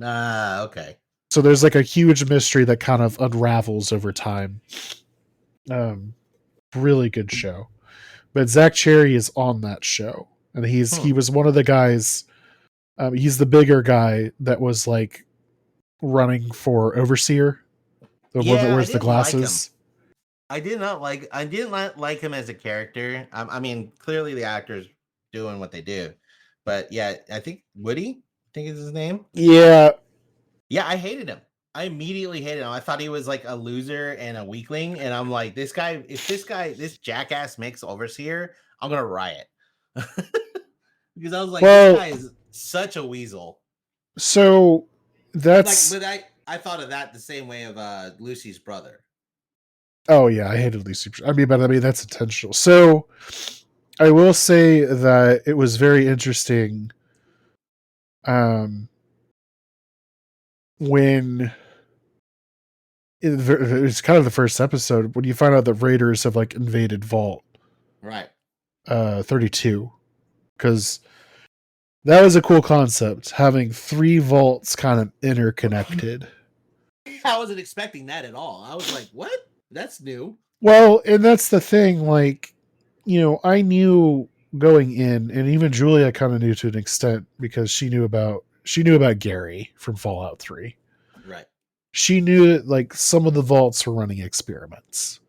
Okay. So there's like a huge mystery that kind of unravels over time. Really good show. But Zach Cherry is on that show, and he was one of the guys. He's the bigger guy that was like running for overseer, the one that wears the glasses. I did not like him as a character. I mean, clearly the actors doing what they do, but yeah, I think Woody, I think is his name. Yeah, I hated him. I immediately hated him. I thought he was like a loser and a weakling, and I'm like, this jackass makes overseer, I'm gonna riot because I was like, this guy is such a weasel. So that's But I thought of that the same way of Lucy's brother. oh yeah, I hated Lucy. I mean that's intentional. So I will say that it was very interesting um when it's kind of the first episode when you find out that raiders have like invaded vault Right. 32, because that was a cool concept, having three vaults kind of interconnected. I wasn't expecting that at all. I was like, what? That's new. Well, and that's the thing, like, you know, I knew going in, and even Julia kind of knew to an extent because she knew about Gary from Fallout 3. Right. She knew that like some of the vaults were running experiments.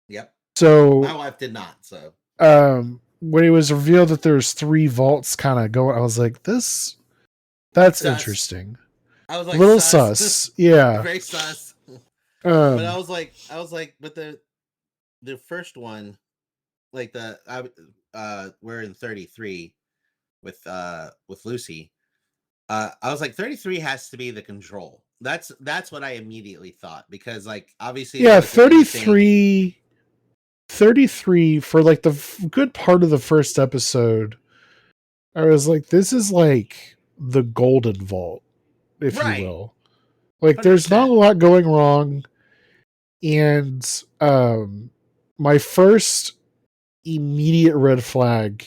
Yep. My So wife did not. So when it was revealed that there's three vaults kind of going, I was like, that's sus. interesting. I was A like little sus. sus. Yeah. Very sus. But Um but the first one, like we're in 33 with Lucy. I was like 33 has to be the control. That's what I immediately thought, because like obviously there yeah, wasn't anything. 33 for like the good part of the first episode. I was like, this is like the golden vault, if you Right. will. Like there's not 100%. a lot going wrong. And my first immediate red flag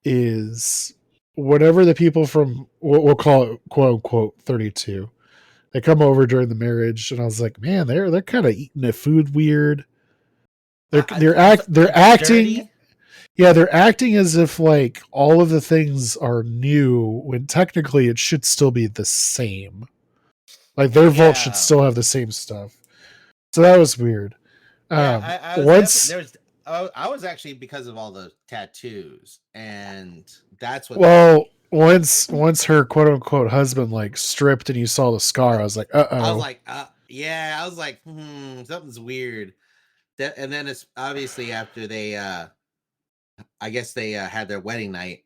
is whatever the people from what we'll call it quote unquote 32, they come over during the marriage, and I was like, man, they're kind of eating the food weird. They're They're acting, dirty. yeah, they're acting as if like all of the things are new when technically it should still be the same. Like their vault should Yeah. still have the same stuff. So that was weird. Yeah, I was definitely Once, there's I was actually, because of all the tattoos, and that's what threw well, me. once her quote unquote husband like stripped and you saw the scar, I was like, I was oh. like, yeah, I was like, something's weird. And then it's obviously after they, I guess they had their wedding night.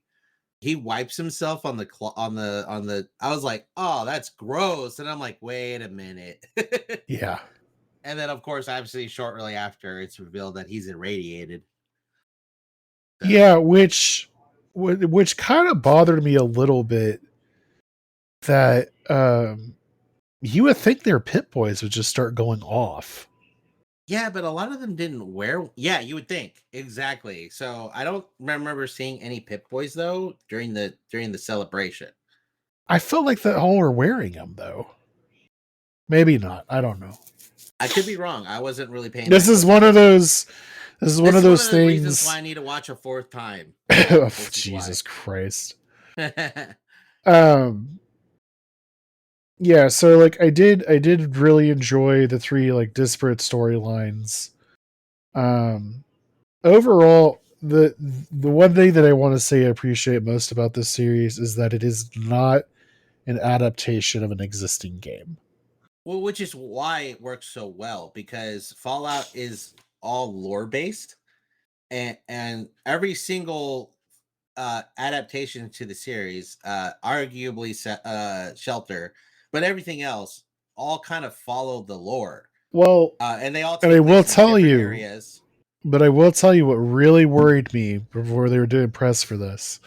He wipes himself on the on the. I was like, oh, that's gross. And I'm like, wait a minute. Yeah. And then, of course, obviously, shortly after, it's revealed that he's irradiated. So, Yeah, which kind of bothered me a little bit, that you would think their Pip-boys would just start going off. yeah, but a lot of them didn't wear. Yeah, you would think exactly. So I don't remember seeing any Pip-boys though during the celebration. I felt like that all were wearing them though. Maybe not. I don't know. I could be wrong. I wasn't really paying This that is close one of attention. those. This is one This of is one those of the reasons why things. I need to watch a fourth time. Oh, This is why. Jesus Christ. Um. Yeah. So like, I did really enjoy the three like disparate storylines. Um. Overall, the one thing that I want to say I appreciate most about this series is that it is not an adaptation of an existing game. Well, which is why it works so well, because Fallout is all lore based, and every single adaptation to the series, arguably Shelter, but everything else all kind of followed the lore, Well, and they all and I take will place in tell different you, areas. but I will tell you what really worried me before they were doing press for this.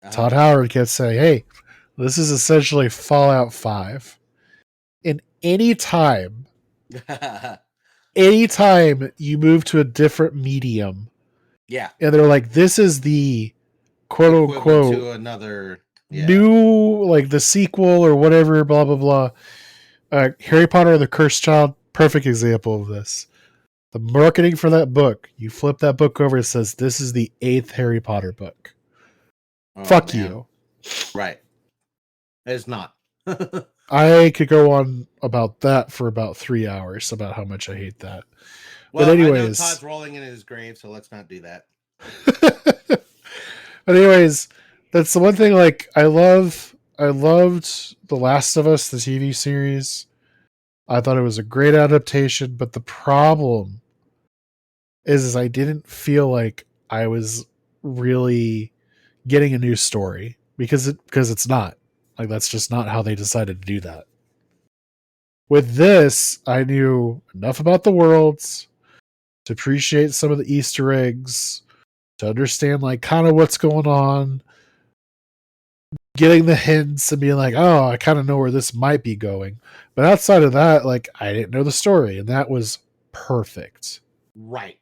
Uh Todd Howard kept saying, "Hey, this is essentially Fallout 5." And huh. anytime you move to a different medium, Yeah, and they're like, "This is the quote equivalent unquote to another. Yeah. new, like the sequel or whatever, blah blah blah." Harry Potter and the Cursed Child, perfect example of this. The marketing for that book, you flip that book over, it says this is the eighth Harry Potter book. Oh Fuck man. you. Right. It's not. I could go on about that for about 3 hours about how much I hate that. But Well, I know anyways, Todd's rolling in his grave, so let's not do that. but anyways, that's the one thing. Like I loved The Last of Us, the TV series. I thought it was a great adaptation, but the problem is I didn't feel like I was really getting a new story because it's not. Like that's just not how they decided to do that. With this, I knew enough about the worlds to appreciate some of the Easter eggs, to understand like kind of what's going on, getting the hints and being like, oh, I kind of know where this might be going. But outside of that, like I didn't know the story, and that was perfect. Right. It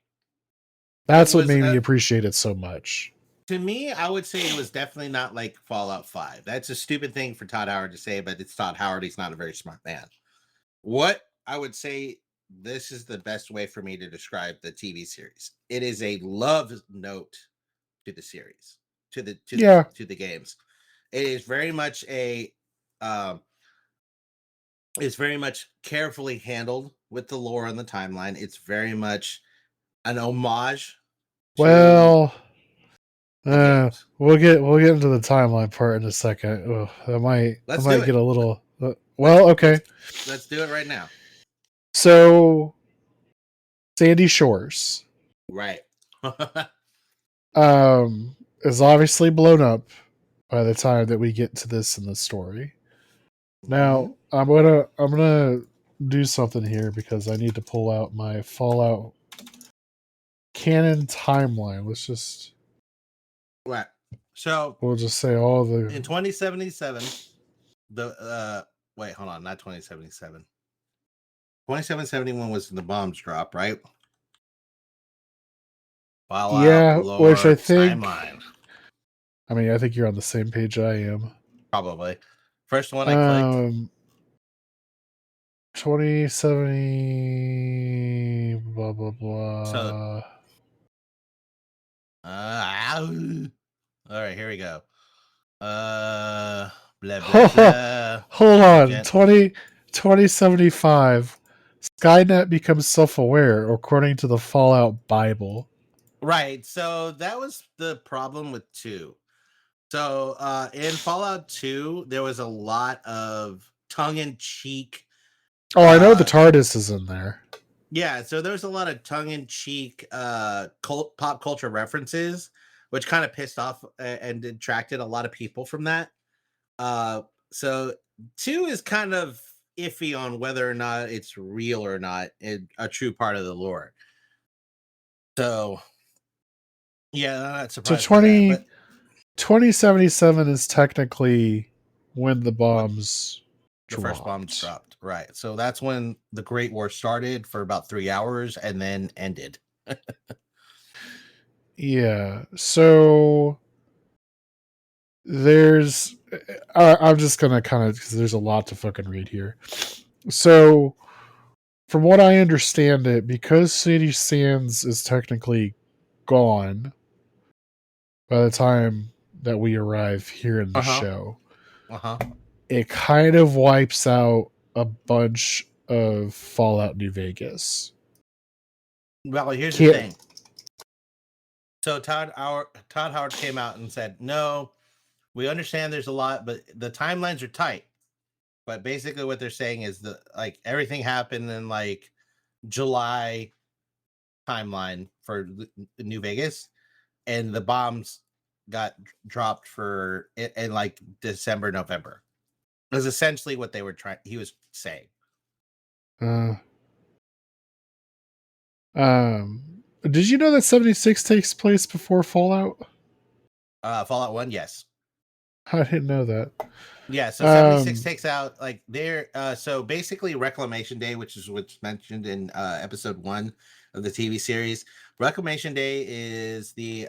That's what was made me appreciate it so much. to me, I would say it was definitely not like Fallout 5. That's a stupid thing for Todd Howard to say, but it's Todd Howard. He's not a very smart man. What I would say, this is the best way for me to describe the TV series. It is a love note to the series, Yeah. to the games. It is very much a it's very much carefully handled with the lore and the timeline. It's very much an homage to Well, the games. we'll get into the timeline part in a second. Oh, I Let's do might it. get a little. Well, okay. Let's do it right now. So, Sandy Shores, Right. is obviously blown up by the time that we get to this in the story. Now, I'm gonna do something here because I need to pull out my Fallout canon timeline. Let's just Right. So we'll just say all the in 2077, the wait, hold on, not 2077. 2771 was the bombs drop, right? Fallout which I lore think. timeline. I mean, I think you're on the same page I am. Probably. First one I clicked. 2070 blah blah blah. So all right, here we go. Blah blah blah. Hold on. 2075. Skynet becomes self-aware according to the Fallout Bible. Right. So that was the problem with 2. So in Fallout 2, there was a lot of tongue-in-cheek. Oh, I know the TARDIS is in there. Yeah, so there's a lot of tongue-in-cheek pop culture references, which kind of pissed off and detracted a lot of people from that. So 2 is kind of iffy on whether or not it's real or not, a true part of the lore. So yeah, I'm not surprised. So 2077 is technically when the bombs the first bombs dropped, right? So that's when the Great War started for about 3 hours and then ended. Yeah. So there's I'm just gonna kind of because there's a lot to fucking read here. So from what I understand it, because Sadie Sands is technically gone by the time that we arrive here in the show, it kind of wipes out a bunch of Fallout New Vegas. Well, here's the thing. So Todd Howard came out and said, no, we understand there's a lot, but the timelines are tight. But basically what they're saying is that like everything happened in like July timeline for New Vegas, and the bombs got dropped for in like December, November. It was essentially what he was saying. Did you know that 76 takes place before Fallout? Fallout 1, yes. I didn't know that. Yeah, so 76 takes out like there. So basically, Reclamation Day, which is what's mentioned in episode 1 of the TV series. Reclamation Day is the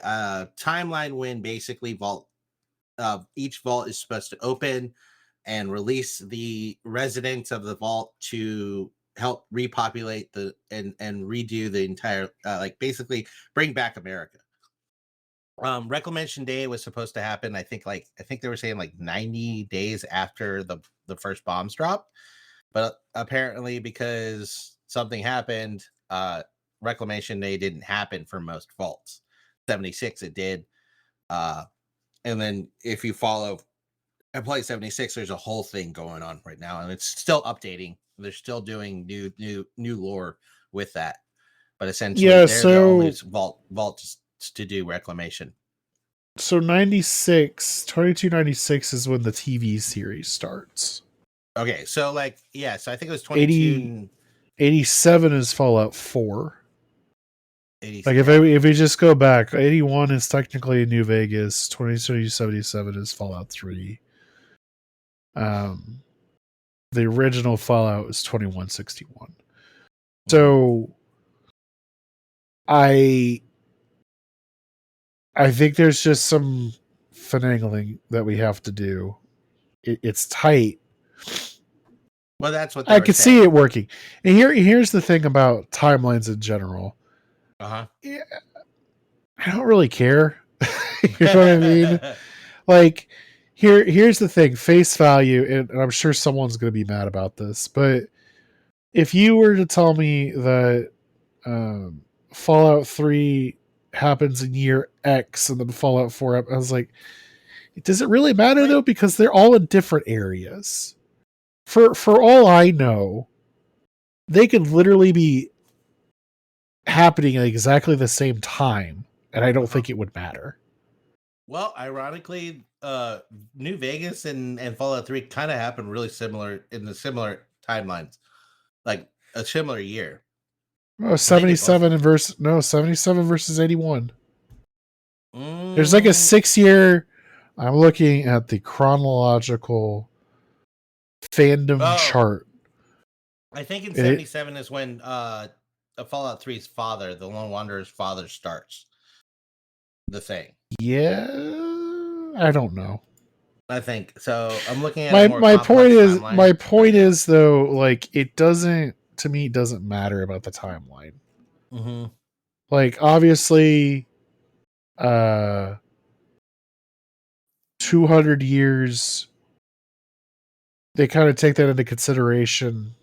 timeline when basically each vault is supposed to open and release the residents of the vault to help repopulate and redo the entire like basically bring back America. Reclamation Day was supposed to happen. I think they were saying like 90 days after the first bombs dropped, but apparently because something happened, Reclamation Day didn't happen for most vaults. 76 it did, and then if you follow and play 76, there's a whole thing going on right now, and it's still updating. They're still doing new lore with that, but essentially they're the only vault to do reclamation. So 96, 2296 is when the TV series starts. Okay, so like yeah, so I think it was 22 80, and 87 is Fallout 4. 80. Like Yeah. if we just go back, 81 is technically New Vegas, 2277 is Fallout 3. Um, the original Fallout is 2161. Mhm. So I I think there's just some finagling that we have to do. It's tight. Well, that's what they I were could see saying. it working. And here's the thing about timelines in general. Uh Yeah, I don't really care. You know what I mean? huh. Like here's the thing, face value, and I'm sure someone's going to be mad about this, but if you were to tell me that Fallout 3 happens in year X and then Fallout 4, I was like, does it really matter though? Like, Because they're all in different areas. For all I know, they could literally be happening at exactly the same time, and I don't uh-huh. think it would matter. Well, ironically, New Vegas and Fallout 3 kind of happened really similar in the similar timelines, like a similar year. Oh, I think they both. 77 versus 81. There's like a Mm, 6 year. I'm looking at the chronological fandom oh, chart. I think in It 77 is when Fallout 3's father, the Lone Wanderer's father, starts the thing. Yeah, I don't know. I think so. I'm looking at a more My point complex is timeline, but yeah. though, like it doesn't, to me, it doesn't matter about the timeline. Mm-hmm. Like obviously, uh 200 years, they kind of take that into consideration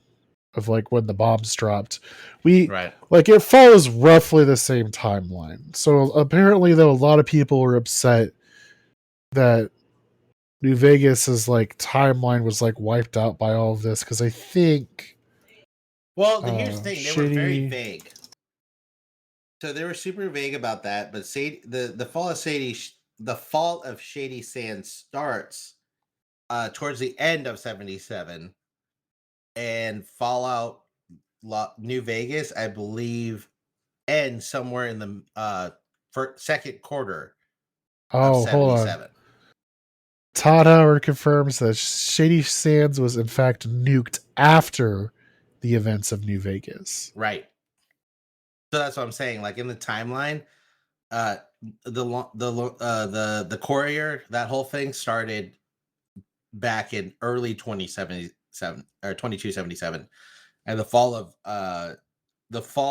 of like when the bombs dropped. We Right. like it follows roughly the same timeline. So apparently though a lot of people were upset that New Vegas's like timeline was like wiped out by all of this because I think Well, here's the thing: they were very shitty. vague. So they were super vague about that. But the fall of Shady Sands starts towards the end of 77, and Fallout New Vegas, I believe, ends somewhere in the second quarter of Oh, hold on. 77. Todd Howard confirms that Shady Sands was in fact nuked after the events of New Vegas. Right. So that's what I'm saying. Like in the timeline, uh, the courier, that whole thing started back in early 2077 or 2277, and the fall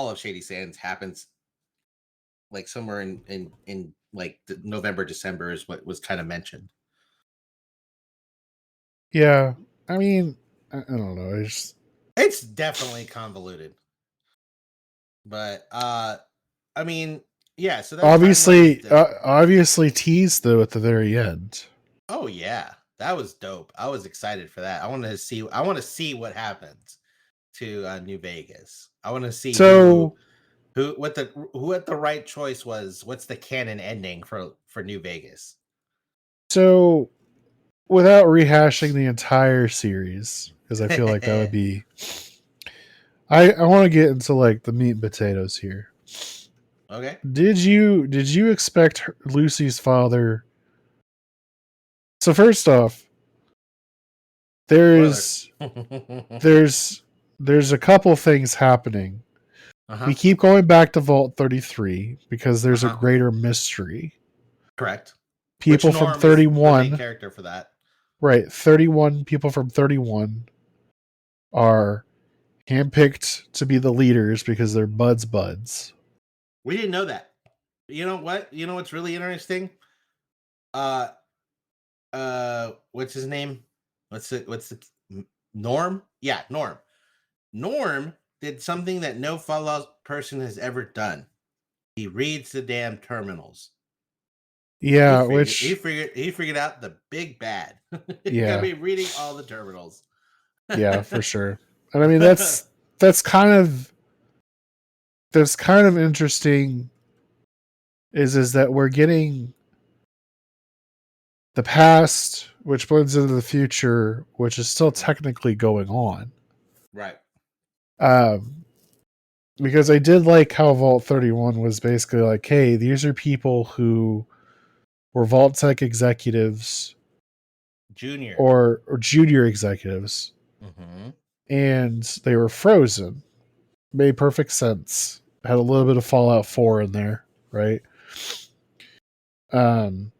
of Shady Sands happens like somewhere in like November, December is what was kind of mentioned. Yeah, I mean, I don't know. It's definitely convoluted, but I mean, yeah. So that timeline is dope. Obviously teased though at the very end. Oh yeah, that was dope. I was excited for that. I want to see. I want to see what happens to New Vegas. I want to see So what the right choice was. What's the canon ending for New Vegas? so without rehashing the entire series, because I feel like that would be. I want to get into like the meat and potatoes here. Okay. Did you expect Lucy's father? So first off, Spoiler. there's there's there's a couple things happening. Uh We huh. keep going back to Vault 33 because Uh there's a huh. greater mystery. Correct. Which People from Norm is the main 31, character for that. right? 31 people from 31 are handpicked to be the leaders because they're buds. We didn't know that. You know what? You know what's really interesting? Uh, what's his name? Norm? Yeah, Norm. Norm did something that no Fallout person has ever done. He reads the damn terminals. Yeah, which He figured out the big bad. He's gonna yeah, be reading all the terminals. yeah, for sure. And I mean that's kind of interesting is that we're getting the past, which blends into the future, which is still technically going on. Right. Um, because I did like how Vault 31 was basically like, hey, these are people who were Vault Tech executives Junior. or junior executives, Mm-hmm. and they were frozen. Made perfect sense. Had a little bit of Fallout 4 in there, right? Um,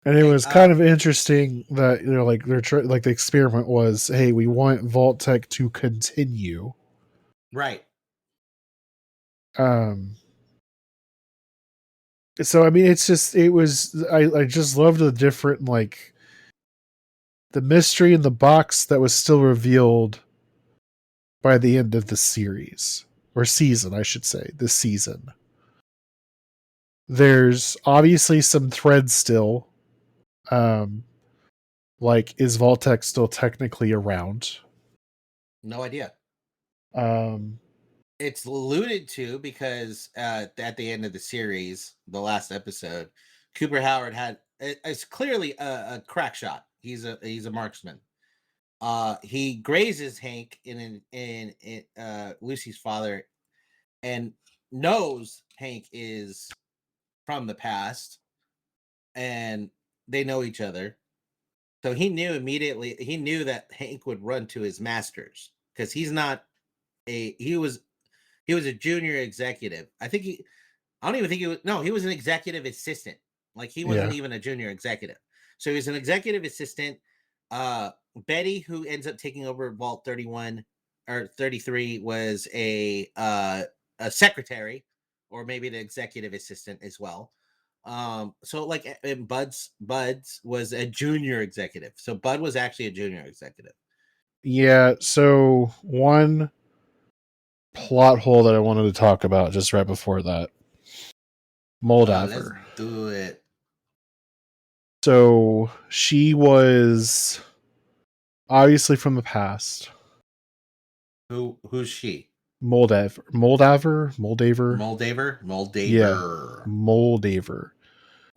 and it Hey, was kind of interesting that like like the experiment was, hey, we want Vault Tech to continue. right. Um, so I mean, I just loved the different like the mystery in the box that was still revealed by the end of the series or season, I should say, this season. There's obviously some threads still. Um, like, is Vault-Tec still technically around? No idea. Um, It's alluded to because at the end of the series, the last episode, Cooper Howard had it's clearly a crack shot. He's a marksman. He grazes Hank in Lucy's father, and knows Hank is from the past, and they know each other. So he knew immediately. He knew that Hank would run to his masters because he's not a. He was a junior executive. I think he. I don't even think he was. No, he was an executive assistant. Like he wasn't yeah. even a junior executive. So he was an executive assistant. Uh, Betty, who ends up taking over Vault 31 or 33, was a secretary, or maybe the executive assistant as well. So like and Buds was a junior executive. So Bud was actually a junior executive. Yeah, so one plot hole that I wanted to talk about just right before that. Let's Moldaver. do it. So she was obviously from the past. Who's she? Moldaver. Moldaver? Yeah, Moldaver. Moldaver.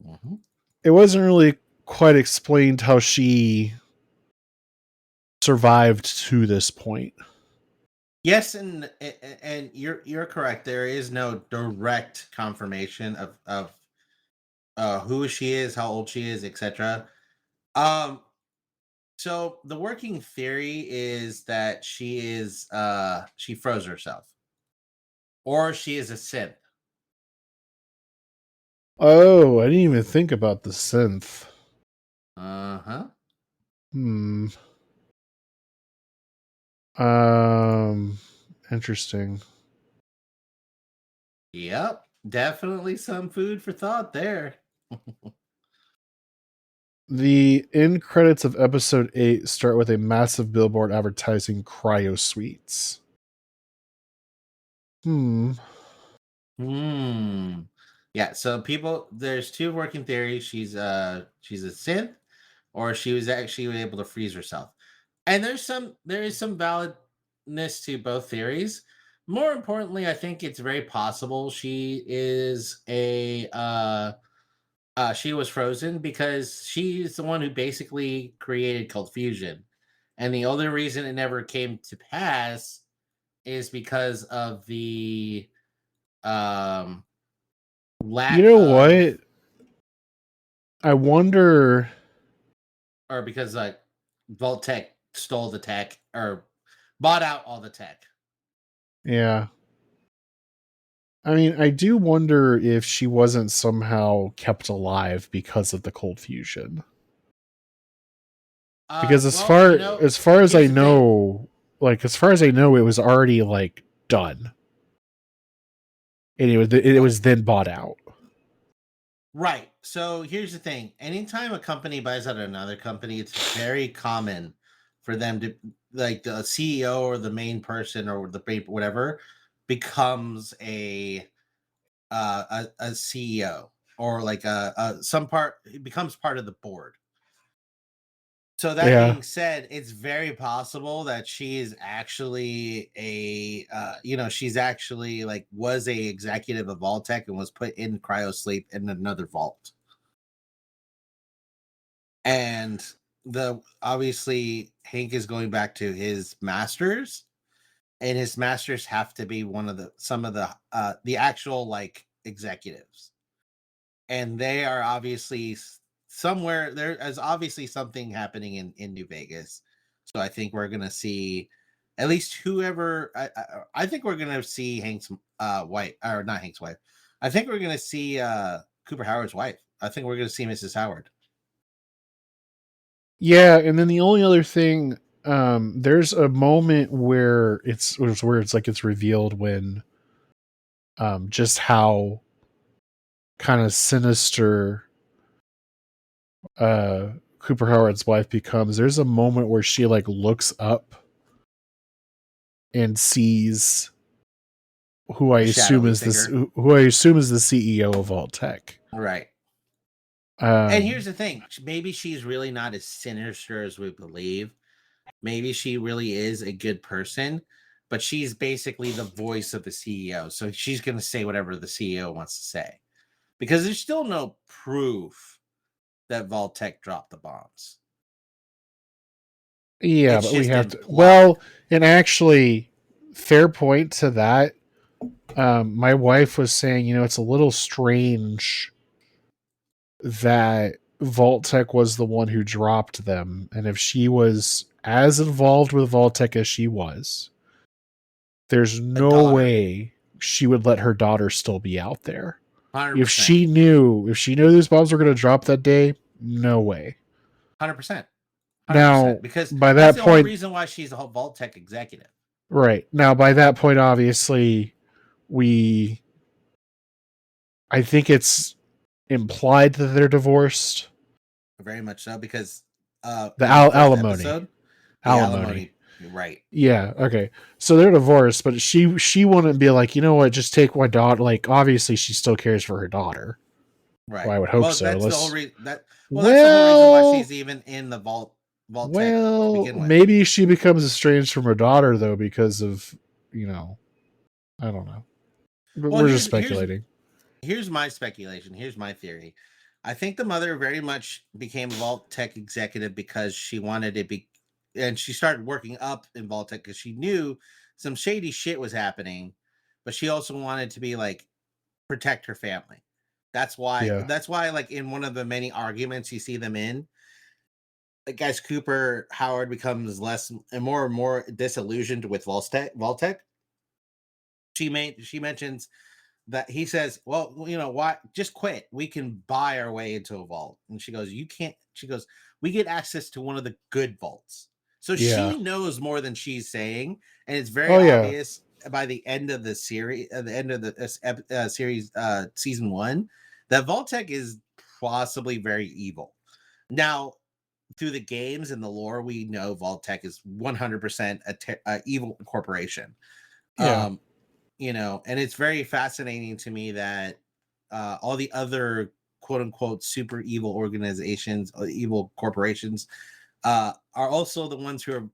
Mm-hmm. It wasn't really quite explained how she survived to this point. Yes, and you're correct. There is no direct confirmation of who she is, how old she is, etc. Um, so the working theory is that she froze herself, or she is a synth. Oh, I didn't even think about the synth. Uh-huh. Hmm. Um. Interesting. Yep. Definitely some food for thought there. The end credits of episode 8 start with a massive billboard advertising cryo suites. Hmm. Hmm. Yeah, so people there's two working theories. She's a synth, or she was actually able to freeze herself. And there is some validness to both theories. More importantly, I think it's very possible she is she was frozen because she's the one who basically created cold fusion. And the only reason it never came to pass is because of the um You lack know of, what? I wonder. or because like Vault Tech stole the tech or bought out all the tech. Yeah. I mean, I do wonder if she wasn't somehow kept alive because of the cold fusion. Because Well, as far as I here's the thing. know, like as far as I know, it was already like done, and it Uh, was then bought out. right. So here's the thing. Anytime a company buys out another company, it's very common for them to, like, the CEO or the main person or the paper, whatever, becomes a CEO, or like a some part, it becomes part of the board. So that Yeah. being said, it's very possible that she is actually she's actually like was a executive of Vault-Tec and was put in cryo sleep in another vault. and obviously Hank is going back to his masters, and his masters have to be some of the actual like executives, and they are obviously somewhere. There is obviously something happening in New Vegas, so I think we're gonna see at least whoever. I think we're gonna see Hank's wife, or not Hank's wife. I think we're gonna see Cooper Howard's wife. I think we're gonna see Mrs. Howard. Yeah, and then the only other thing, there's a moment where it's like it's revealed when just how kind of sinister Cooper Howard's wife becomes. There's a moment where she like looks up and sees who I A assume shadowy is this figure, who I assume is the CEO of Vault Tech. right? And Um here's the thing: maybe she's really not as sinister as we believe. Maybe she really is a good person, but she's basically the voice of the CEO. So she's going to say whatever the CEO wants to say, because there's still no proof that Vault-Tec dropped the bombs. yeah, It's but we just have to, implied. well, and actually fair point to that. My wife was saying, it's a little strange that Vault Tech was the one who dropped them. And if she was as involved with Vault Tech as she was, there's A no daughter, way she would let her daughter still be out there. 100%, If she knew those bombs were going to drop that day, no way. 100%, Now, 100%, because by that's that the only point, reason why she's a whole Vault-Tec executive. right. Now, by that point, obviously, we, I think it's implied that they're divorced. Very much so, because The in the first alimony. episode, the Alimony. alimony, right? Yeah, okay. So they're divorced, but she wouldn't be like, you know what, just take my daughter. Like, obviously, she still cares for her daughter. Well, Right. I would hope Well, so. that's the whole Let's. reason that's the whole reason why Well, she's even in the Vault-Tec to well, begin with. maybe she becomes estranged from her daughter though because of you know, I don't know. But Well, we're just here's speculating. here's my speculation. Here's my theory. I think the mother very much became a Vault-Tec executive because she wanted to be, and she started working up in Vault-Tec because she knew some shady shit was happening, but she also wanted to be like protect her family. That's why. Yeah, That's why, like in one of the many arguments you see them in, like as Cooper Howard becomes less and more disillusioned with Vault-Tec, she mentions that he says, "Well, why just quit? We can buy our way into a vault." And she goes, "You can't." She goes, "We get access to one of the good vaults." So yeah. she knows more than she's saying, and it's very Oh yeah, obvious by the end of the series, at the end of the series, season one, that Vault-Tec is possibly very evil. Now, through the games and the lore, we know Vault-Tec is 100% a evil corporation. yeah. Um, and it's very fascinating to me that all the other quote unquote super evil organizations or evil corporations are also the ones who are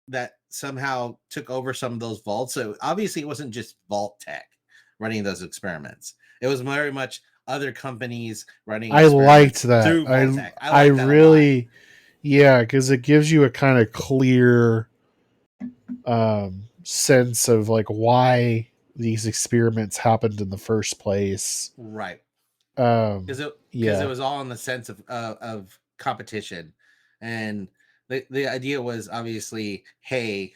that somehow took over some of those vaults. So obviously it wasn't just Vault-Tec running those experiments. It was very much other companies running I liked experiments that. through Vault-Tec. I I like that a lot. really, yeah, because it gives you a kind of clear sense of like why these experiments happened in the first place. Right. Um, Because it yeah, was all in the sense of competition, and the idea was obviously, hey,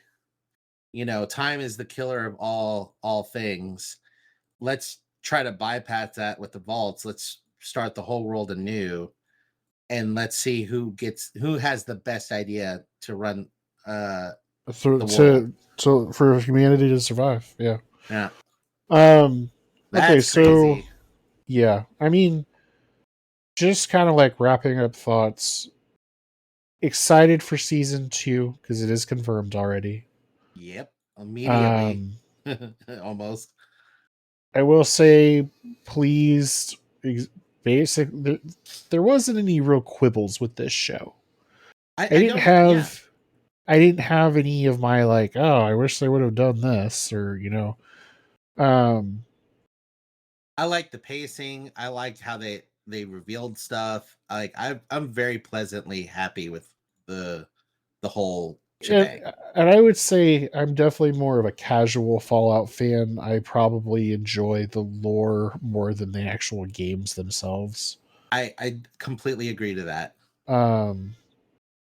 time is the killer of all things. Let's try to bypass that with the vaults. Let's start the whole world anew, and let's see who has the best idea to run uh so the world. for humanity to survive. Yeah. Yeah, Um. Okay. that's So crazy. yeah, I mean, just kind of like wrapping up thoughts. Excited for season 2 because it is confirmed already. Yep, immediately. Um. Almost. I will say, please, basic. There wasn't any real quibbles with this show. I I didn't don't, yeah. have. I didn't have any of my like, oh, I wish they would have done this, or Um, I like the pacing. I liked how they revealed stuff. Like I'm very pleasantly happy with the whole shebang. And I would say I'm definitely more of a casual Fallout fan. I probably enjoy the lore more than the actual games themselves. I completely agree to that. Um,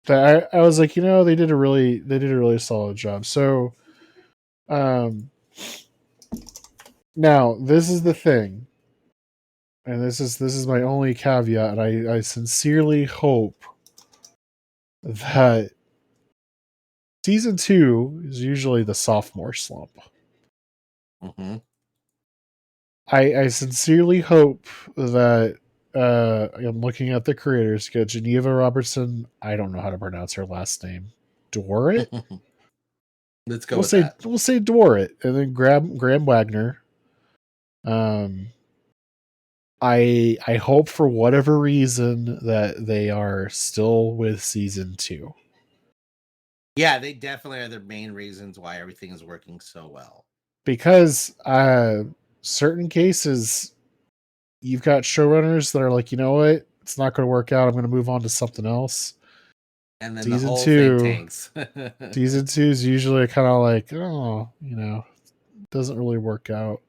but I was like, they did a really solid job. So, um, now this is the thing, and this is my only caveat, and I sincerely hope that season 2 is usually the sophomore slump. Mm-hmm. I sincerely hope that I'm looking at the creators. Got Geneva Robertson. I don't know how to pronounce her last name. Dworit. Let's go We'll with say that. we'll say Dworit, and then Graham Wagner. Um, I hope for whatever reason that they are still with season 2, Yeah, they definitely are the main reasons why everything is working so well. because certain cases you've got showrunners that are like, you know what, it's not going to work out. I'm going to move on to something else. And then the Season whole thing two, tanks. season 2 is usually kind of like, oh, doesn't really work out.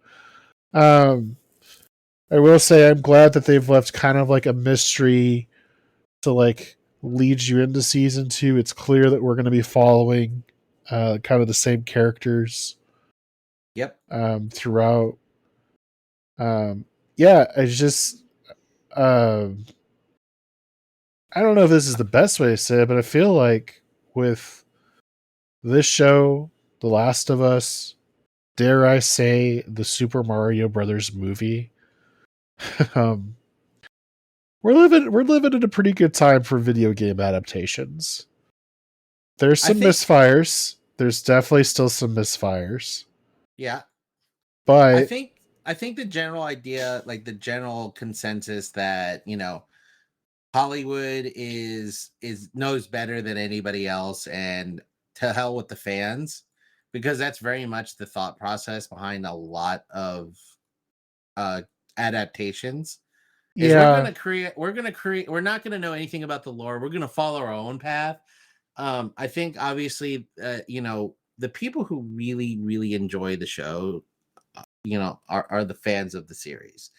Um, I will say I'm glad that they've left kind of like a mystery to like lead you into season 2. It's clear that we're going to be following kind of the same characters Yep. throughout. Yeah, I just um, I don't know if this is the best way to say it, but I feel like with this show, The Last of Us, dare I say, the Super Mario Brothers movie, um, we're living in a pretty good time for video game adaptations. There's I some think misfires. There's definitely still some misfires, yeah. I but think I think the general idea, like the general consensus that, Hollywood is knows better than anybody else, and to hell with the fans, because that's very much the thought process behind a lot of uh adaptations. Is yeah, we're not gonna know anything about the lore. We're gonna follow our own path. I think obviously, the people who really, really enjoy the show, are the fans of the series.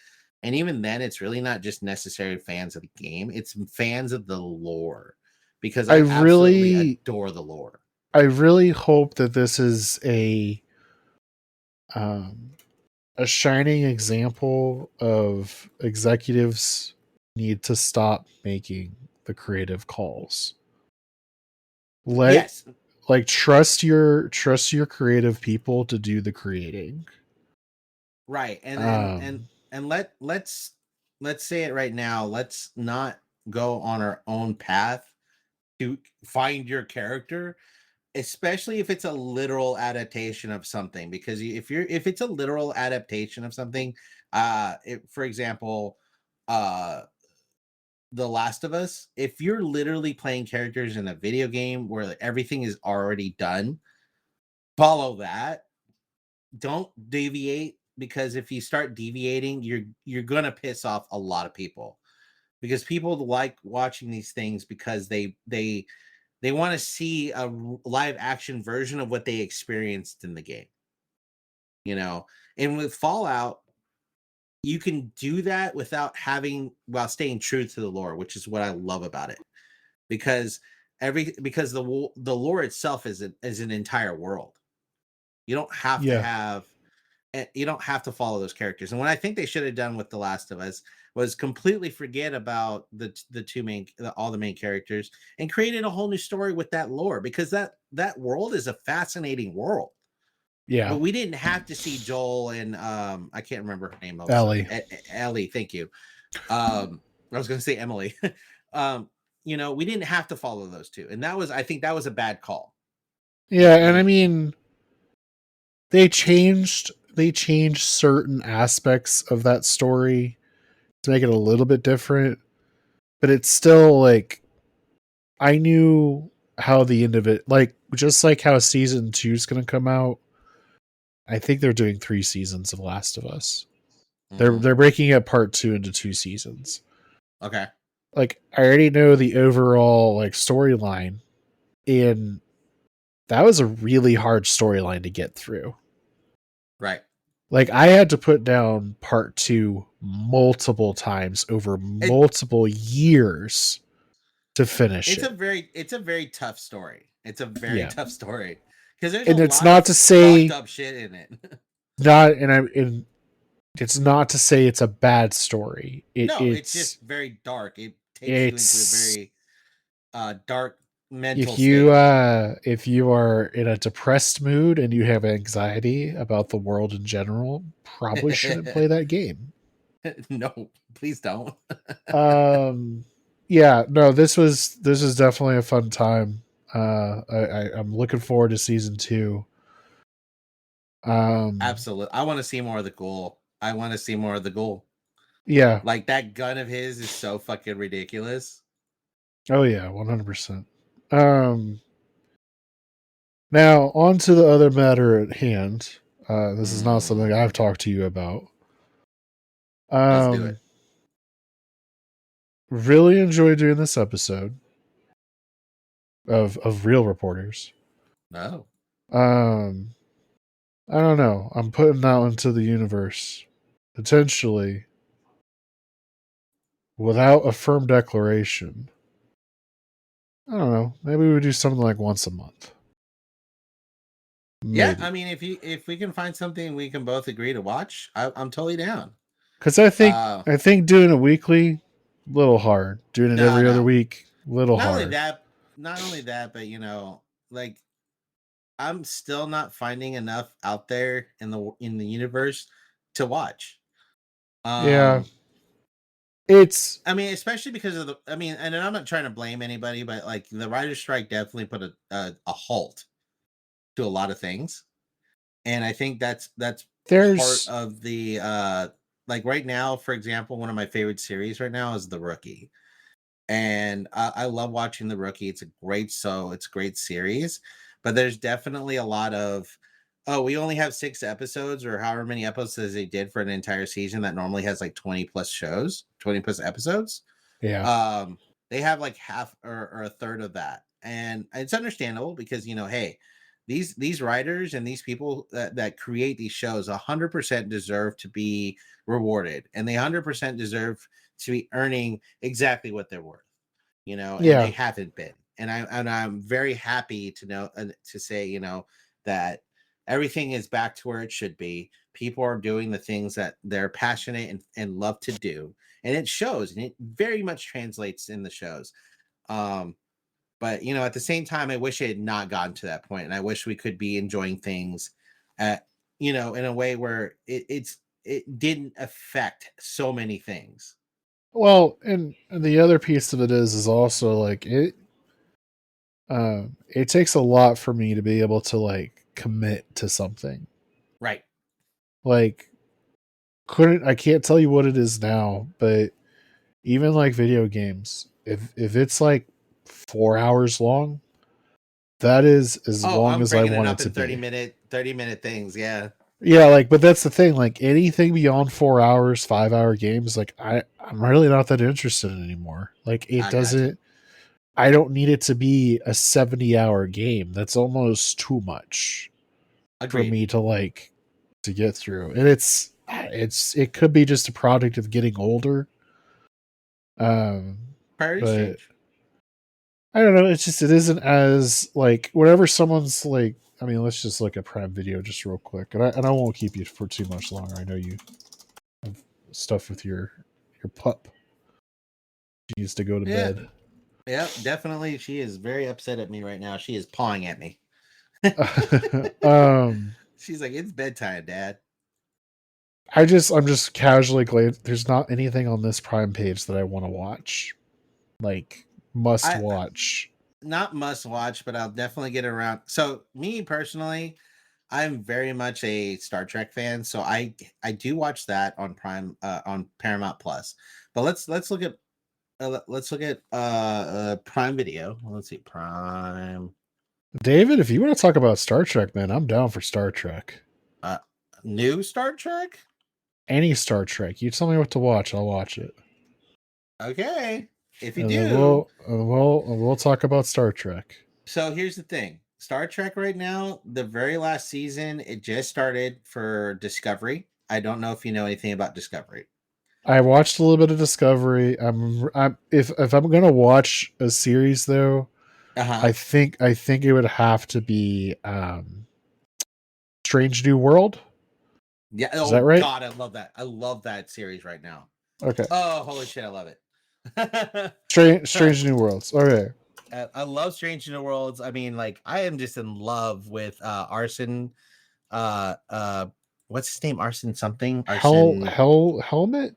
And even then, it's really not just necessary fans of the game, it's fans of the lore, because I I absolutely really, adore the lore. I really hope that this is um, a shining example of executives need to stop making the creative calls. Let Yes, like trust your creative people to do the creating. right. Um, And let's say it right now. Let's not go on our own path to find your character, especially if it's a literal adaptation of something, because if it's a literal adaptation of something, for example, uh the Last of Us, if you're literally playing characters in a video game where everything is already done, follow that. Don't deviate, because if you start deviating, you're gonna piss off a lot of people, because people like watching these things because they want to see a live action version of what they experienced in the game, you know. And with Fallout, you can do that while staying true to the lore, which is what I love about it, because the lore itself is an entire world. You don't have to yeah, have you don't have to follow those characters. And what I think they should have done with The Last of Us was completely forget about all the main characters, and created a whole new story with that lore, because that world is a fascinating world. yeah, But we didn't have to see Joel and I can't remember her name. Ellie. Ellie, thank you. I was going to say Emily. um, we didn't have to follow those two, and I think that was a bad call. Yeah, and I And mean they changed certain aspects of that story to make it a little bit different, but it's still like I knew how the end of it, like just like how season 2 is going to come out. I think they're doing 3 seasons of Last of Us. They're mhm. they're breaking up part 2 into 2 seasons. Okay. Like I already know the overall like storyline, and that was a really hard storyline to get through. Right. Like I had to put down part 2 multiple times over It multiple years to finish it. it's a very tough story. It's a very Yeah. tough story because there's a And it's lot of not to fucked say up shit in it. not and it's not to say it's a bad story. No, it's just very dark. It takes you into a It's very dark mental state. if you are in a depressed mood and you have anxiety about the world in general, probably shouldn't play that game. No, please don't. Um yeah, no, this was definitely a fun time. I'm looking forward to season 2. Um Absolutely. I want to see more of the ghoul. I want to see more of the ghoul. yeah. Like that gun of his is so fucking ridiculous. Oh yeah, 100%. Um Now, on to the other matter at hand. This is not something I've Mm, talked to you about. let's do Um, it. really enjoyed doing this episode of Real Reporters. No. Um, I don't know. I'm putting that into the universe potentially without a firm declaration. I don't know. Maybe we do something like once a month. Yeah, Maybe. I mean, if we can find something we can both agree to watch, I'm totally down. Because Uh, I think doing it weekly, little hard. Doing it no, every other no. week, little Not only hard. that, not only that, but like I'm still not finding enough out there in the universe to watch. Yeah, Um, it's I mean, especially because of I mean, and I'm not trying to blame anybody, but like the writer's strike definitely put a halt to a lot of things, and I think that's part there's of the like right now, for example, one of my favorite series right now is The Rookie, and I love watching The Rookie. It's a great series, but there's definitely a lot of we only have 6 episodes or however many episodes they did for an entire season that normally has like 20 plus episodes. yeah. um they have like half or a third of that, and it's understandable because hey, these writers and these people that create these shows 100% deserve to be rewarded, and they 100% deserve to be earning exactly what they're worth, and they Yeah. haven't been. And I'm very happy to know to say that everything is back to where it should be. People are doing the things that they're passionate and love to do, and it shows, and it very much translates in the shows. um but at the same time, I wish it had not gotten to that point, and I wish we could be enjoying things at in a way where it didn't affect so many things. Well, and the other piece of it is also like it takes a lot for me to be able to like commit to something. Right. Like I can't tell you what it is now, but even like video games, if it's like 4 hours long, that is as Oh, long I'm as I breaking it want it up to in be. 30-minute things. Yeah, Yeah, like but that's the thing, like anything beyond 4 hours, 5-hour games, like I'm really not that interested in anymore. Like it I got you. doesn't I don't need it to be a 70-hour game. That's almost too much for Agreed. me to like to get through. And it could be just a product of getting older. Um Priorities but change. I don't know, it's just it isn't as like whenever someone's like I mean, let's just look at Prime Video just real quick. And I won't keep you for too much longer. I know you have stuff with your pup. She needs to go to Yeah, bed. yeah, definitely. She is very upset at me right now. She is pawing at me. um She's like, "It's bedtime, Dad." I'm just casually glad there's not anything on this Prime page that I want to watch. Like must I watch. not must watch, but I'll definitely get around. So me personally, I'm very much a Star Trek fan, so I do watch that on Prime on Paramount Plus. But let's look at Prime Video. Let's see, Prime David, if you want to talk about Star Trek, man, I'm down for Star Trek. uh new Star Trek. Any Star Trek. You tell me what to watch, I'll watch it. Okay. If you and then do, we'll talk about Star Trek. so here's the thing. Star Trek right now, the very last season, it just started for Discovery. I don't know if you know anything about Discovery. I watched a little bit of Discovery. I'm if I'm gonna watch a series though, Uh-huh. I think it would have to be Strange New World. Yeah. Is Oh that right? God, I love that. I love that series right now. Okay. Oh, holy shit, I love it. Strange New Worlds. Okay. I love Strange New Worlds. I mean, like, I am just in love with Arson. Uh, uh, what's his name? Arson something. Helmet.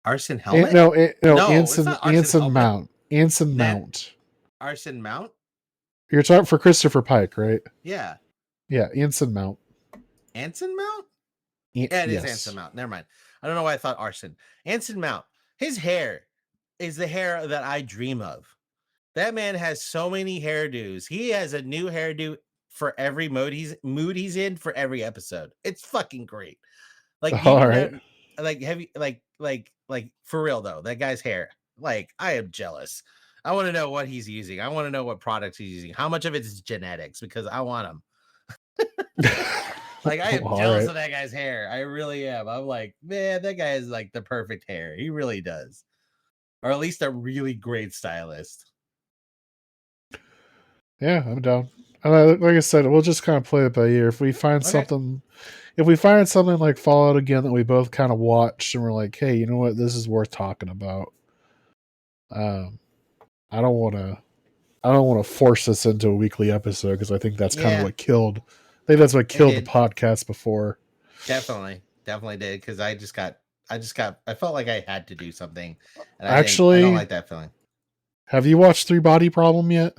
Arson Helmet. No, No, it's not Arson Helmet. Anson Net Mount. Arson Mount. You're talking for Christopher Pike, right? Yeah, Yeah, Anson Mount. Anson Mount. Yeah, it is Anson Yes. Mount. Never mind. I don't know why I thought Arson. Anson Mount. His hair is the hair that I dream of. That man has so many hairdos. He has a new hairdo for every mood he's in for every episode. It's fucking great. Like you All can right. never like heavy like for real though. That guy's hair. Like I am jealous. I want to know what he's using. I want to know what products he's using. How much of it is genetics because I want them. Like I am All jealous right. of that guy's hair. I really am. I'm like, man, that guy is like the perfect hair. He really does. Or at least a really great stylist. Yeah, I'm down. Like I said, we'll just kind of play it by ear. Okay. If we find something like Fallout again that we both kind of watched and we're like, hey, you know what, this is worth talking about. Um, I don't want to. I don't want to force this into a weekly episode because I think that's kind of Yeah, what killed. I think that's what it killed the did. podcast before. Definitely did. Because I felt like I had to do something. And I don't Actually, like that feeling. have you watched Three Body Problem yet?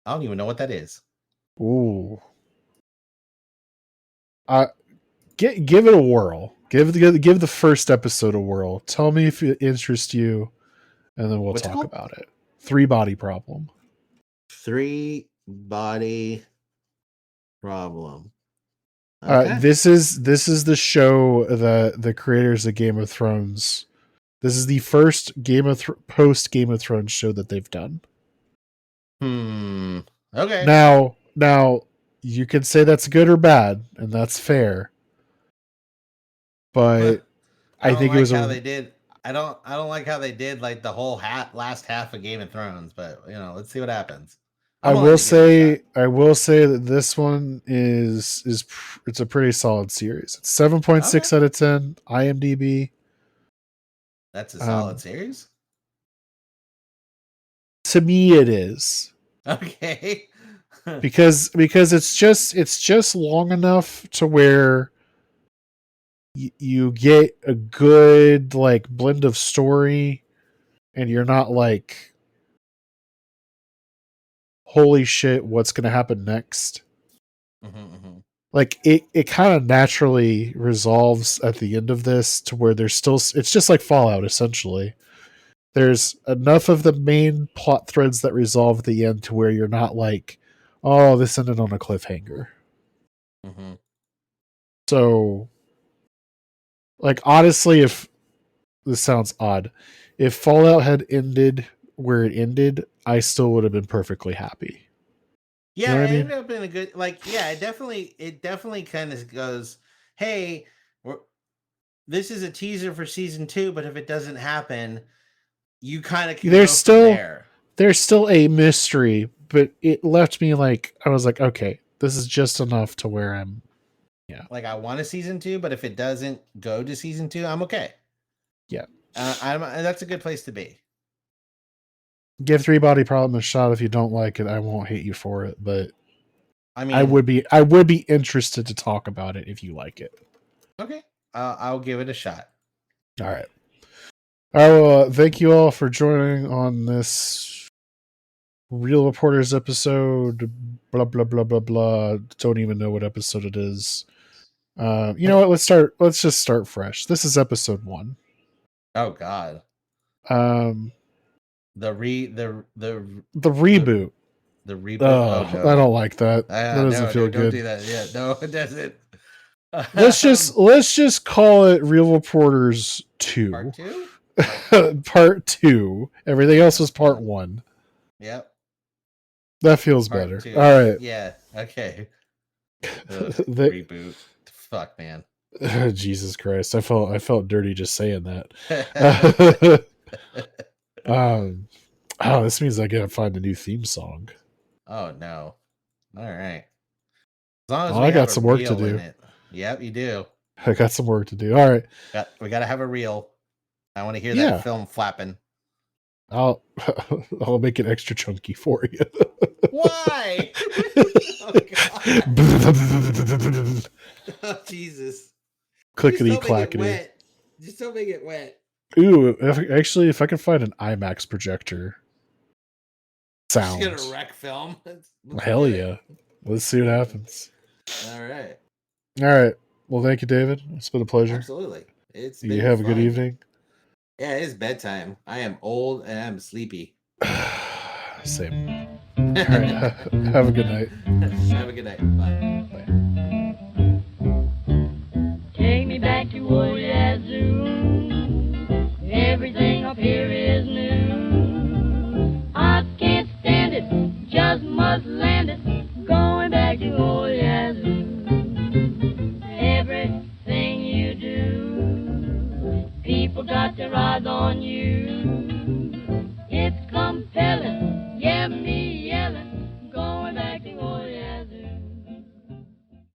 I don't even know what that is. Ooh, uh, give it a whirl. Give the first episode a whirl. Tell me if it interests you, and then we'll What's it talk called? about it. Three Body Problem. Three body problem. Okay. This is the show that the creators of Game of Thrones. This is the first post Game of Thrones show that they've done. Hmm. Okay. Now you can say that's good or bad, and that's fair. But I I don't think it like was how a. they did. I don't like how they did like the whole last half of Game of Thrones, but let's see what happens. I'm willing to give it a shot. I will say that this one it's a pretty solid series. It's 7.6 Okay. out of 10 IMDb. That's a solid Um, series. to me, it is Okay. because it's just long enough to where you get a good like blend of story, and you're not like, holy shit, what's going to happen next? Mm-hmm. Like it kind of naturally resolves at the end of this to where there's still, it's just like Fallout essentially. There's enough of the main plot threads that resolve at the end to where you're not like, oh, this ended on a cliffhanger. Mm-hmm. So, like, honestly, if this sounds odd, if Fallout had ended where it ended, I still would have been perfectly happy. You Yeah, know what I it mean? ended up in a good yeah, it definitely kind of goes, hey, this is a teaser for season 2, but if it doesn't happen, you kind of can There's go from still there. there's still a mystery, but it left me like, I was like, okay, this is just enough to where I'm, yeah, Like I want a season 2, but if it doesn't go to season 2, I'm okay. yeah. That's a good place to be. Give Three Body Problem a shot. If you don't like it, I won't hate you for it, but I mean, I would be interested to talk about it if you like it. okay, I'll give it a shot. All right. I will thank you all for joining on this Real Reporters episode. Blah blah blah blah blah. Don't even know what episode it is. You know what? Let's just start fresh. This is episode 1. Oh God, Um, the re the the reboot. the reboot. Oh Oh, I no, don't like that. That doesn't no, feel dude, don't good. do that. Yeah, no, it doesn't. Let's just call it Real Reporters Part 2. 2. Part 2. Everything else was part 1. Yep. That feels Part better. 2. All right. Yeah. Okay. Ugh, The, reboot. Fuck, man. Jesus Christ. I felt dirty just saying that. Oh, this means I gotta find a new theme song. Oh no. All right. As long as Oh, we I have got a some work to reel in do. it. Yep, you do. I got some work to do. All right. We gotta have a reel. I want to hear that Yeah. film flapping. I'll I'll make it extra chunky for you. Why? Oh god. Oh, Jesus. Just Clickety don't make it clackety. wet. Just don't make it wet. Ooh, if I can find an IMAX projector Just gonna sound. wreck film. Let's Hell get yeah. Let's see what happens. it. All right. All right. Well, thank you, David. It's been a pleasure. Absolutely. It's You been have a good fun. evening. Yeah, it is bedtime. I am old and I'm sleepy. Same. All right. Have a good night. Have a good night. Bye. Take me back to old Yazoo. Everything up here is new. I can't stand it, just must land it. Going back to old Yazoo. Everything you do, people got their eyes on you.